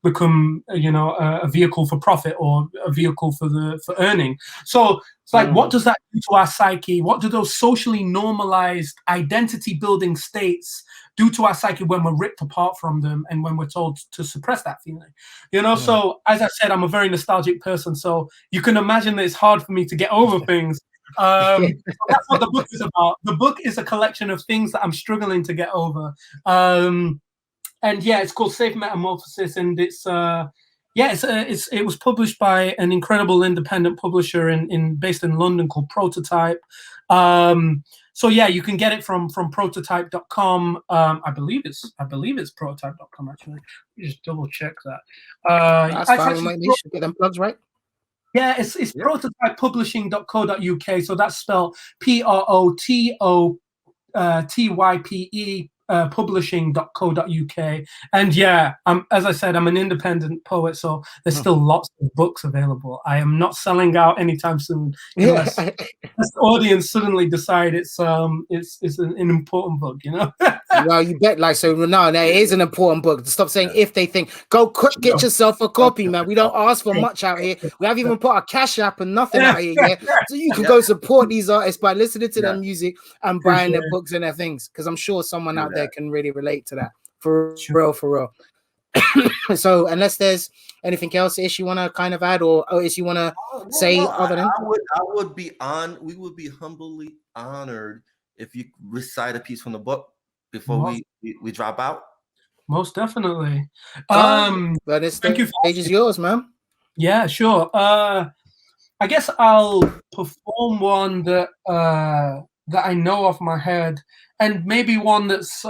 become, a vehicle for profit or a vehicle for earning. So it's like, what does that do to our psyche? What do those socially normalized identity building states do to our psyche when we're ripped apart from them and when we're told to suppress that feeling? So as I said, I'm a very nostalgic person, so you can imagine that it's hard for me to get over things. So that's what the book is about. The book is a collection of things that I'm struggling to get over. And yeah, it's called Safe Metamorphosis, and it was published by an incredible independent publisher based in London called Prototype. So yeah, you can get it from prototype.com. I believe it's prototype.com actually. Just double check that. That's fine. We should get them plugs right. Yeah, it's prototypepublishing.co.uk. So that's spelled PROTOTYPE. Publishing.co.uk. And yeah, as I said, I'm an independent poet, so there's still lots of books available. I am not selling out anytime soon unless the audience suddenly decide it's an important book, you know. Well, you bet. Like, so no, it is an important book. Stop saying if they think. Go get yourself a copy, man. We don't ask for much out here. We haven't even put our cash app and nothing out here yet. So you can go support these artists by listening to their music and buying their books and their things. Because I'm sure someone out there can really relate to that. For real. So unless there's anything else, Ish, you want to kind of add, or Ish, you want to say other than? We would be humbly honored if you recite a piece from the book before we drop out. Most definitely. But the stage is yours, man. Yeah, sure. I guess I'll perform one that I know off my head, and maybe one that's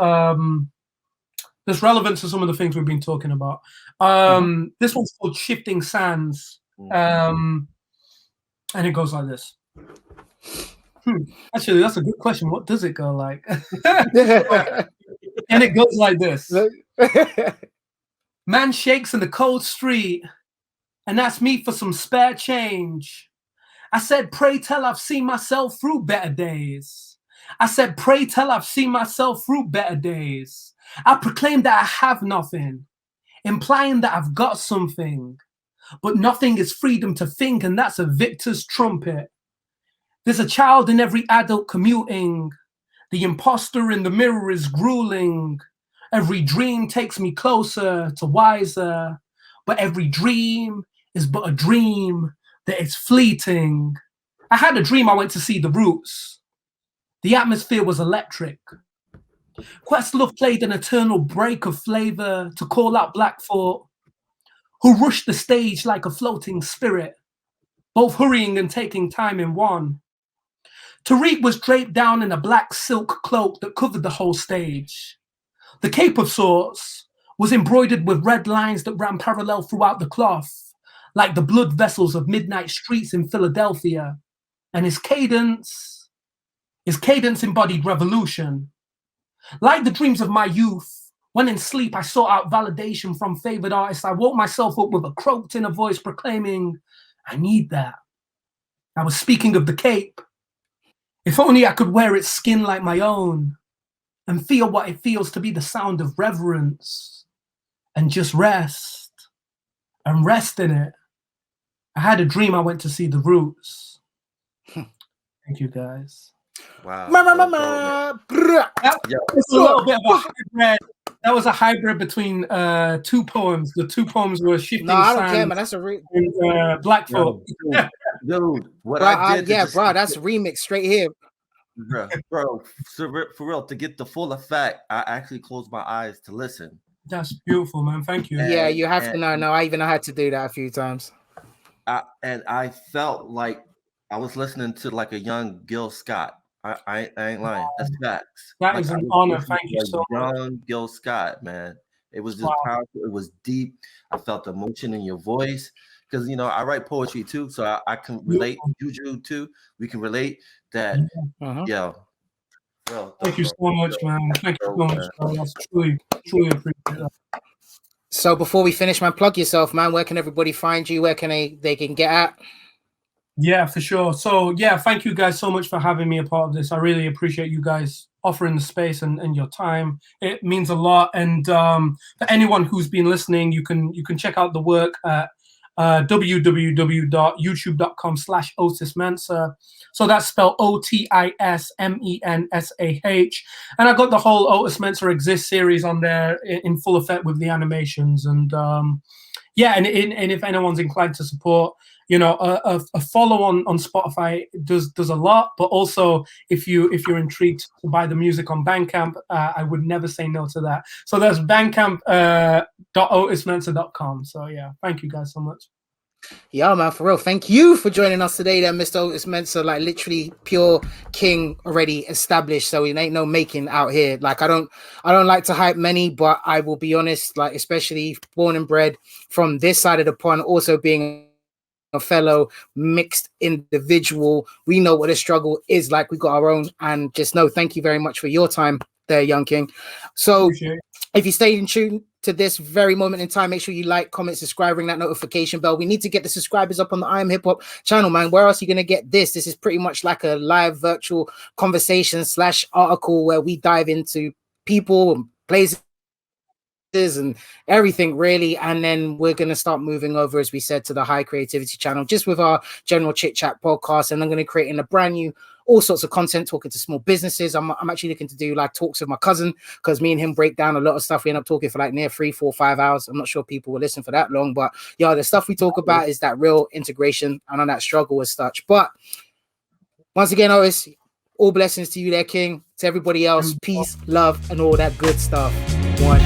relevant to some of the things we've been talking about. This one's called Shifting Sands. And it goes like this. Actually, that's a good question. What does it go like? And it goes like this. Man shakes in the cold street and asks me for some spare change. I said, pray tell I've seen myself through better days. I said, pray tell I've seen myself through better days. I proclaim that I have nothing, implying that I've got something. But nothing is freedom to think, and that's a victor's trumpet. There's a child in every adult commuting. The imposter in the mirror is grueling. Every dream takes me closer to wiser, but every dream is but a dream that is fleeting. I had a dream I went to see the Roots. The atmosphere was electric. Questlove played an eternal break of flavor to call out Black Thought, who rushed the stage like a floating spirit, both hurrying and taking time in one. Tariq was draped down in a black silk cloak that covered the whole stage. The cape of sorts was embroidered with red lines that ran parallel throughout the cloth, like the blood vessels of midnight streets in Philadelphia. And his cadence embodied revolution. Like the dreams of my youth, when in sleep I sought out validation from favored artists, I woke myself up with a croaked inner voice proclaiming, I need that. I was speaking of the cape. If only I could wear its skin like my own and feel what it feels to be the sound of reverence and just rest and rest in it. I had a dream I went to see the Roots. Thank you, guys. Wow. That was a little bit of a hybrid. That was a hybrid between two poems. The two poems were Shifting No, I don't Sands care, man. That's a and Black Thought. Dude, what bro, I did, that's remix straight here. Bro, for real, to get the full effect, I actually closed my eyes to listen. That's beautiful, man. Thank you. Yeah, you have to know. No, I had to do that a few times. And I felt like I was listening to like a young Gil Scott. I ain't lying. That's facts. That is an honor. Thank you so much. Young Gil Scott, man. It was just powerful. It was deep. I felt the emotion in your voice. Because, you know, I write poetry too, so I can relate. Juju too. We can relate that. Yeah. Well, thank you so much, man. Thank you so much, bro. That's truly appreciate that. So before we finish, man, plug yourself, man. Where can everybody find you? Where can they can get at? Yeah, for sure. So yeah, thank you guys so much for having me a part of this. I really appreciate you guys offering the space and your time. It means a lot. And for anyone who's been listening, you can check out the work at www.youtube.com/OtisMensah. So that's spelled OtisMensah. And I got the whole Otis Mensah Exists series on there in full effect with the animations. And yeah, and if anyone's inclined to support, you know, a follow on Spotify does a lot. But also, if you're intrigued to buy the music on Bandcamp, I would never say no to that. So that's bandcamp.otismensah.com. So yeah, thank you guys so much. Yeah, man, for real. Thank you for joining us today, then, Mr. Otis Mensah. Like literally pure king already established. So it ain't no making out here. Like I don't like to hype many, but I will be honest, like especially born and bred from this side of the pond, also being a fellow mixed individual, we know what the struggle is like. We got our own, and just know thank you very much for your time there, young king. So if you stay in tune to this very moment in time, make sure you like, comment, subscribe, ring that notification bell. We need to get the subscribers up on the IAmHipHop channel, man. Where else are you going to get this? This is pretty much like a live virtual conversation / article where we dive into people and places and everything really, and then we're going to start moving over, as we said, to the High Creativity channel, just with our general chit chat podcast. And I'm going to create in a brand new all sorts of content, talking to small businesses. I'm actually looking to do like talks with my cousin, because me and him break down a lot of stuff. We end up talking for like near 3, 4, 5 hours. I'm not sure people will listen for that long, but yeah, the stuff we talk about is that real integration and on that struggle as such. But once again, Otis, all blessings to you there, King. To everybody else, peace, love, and all that good stuff. One.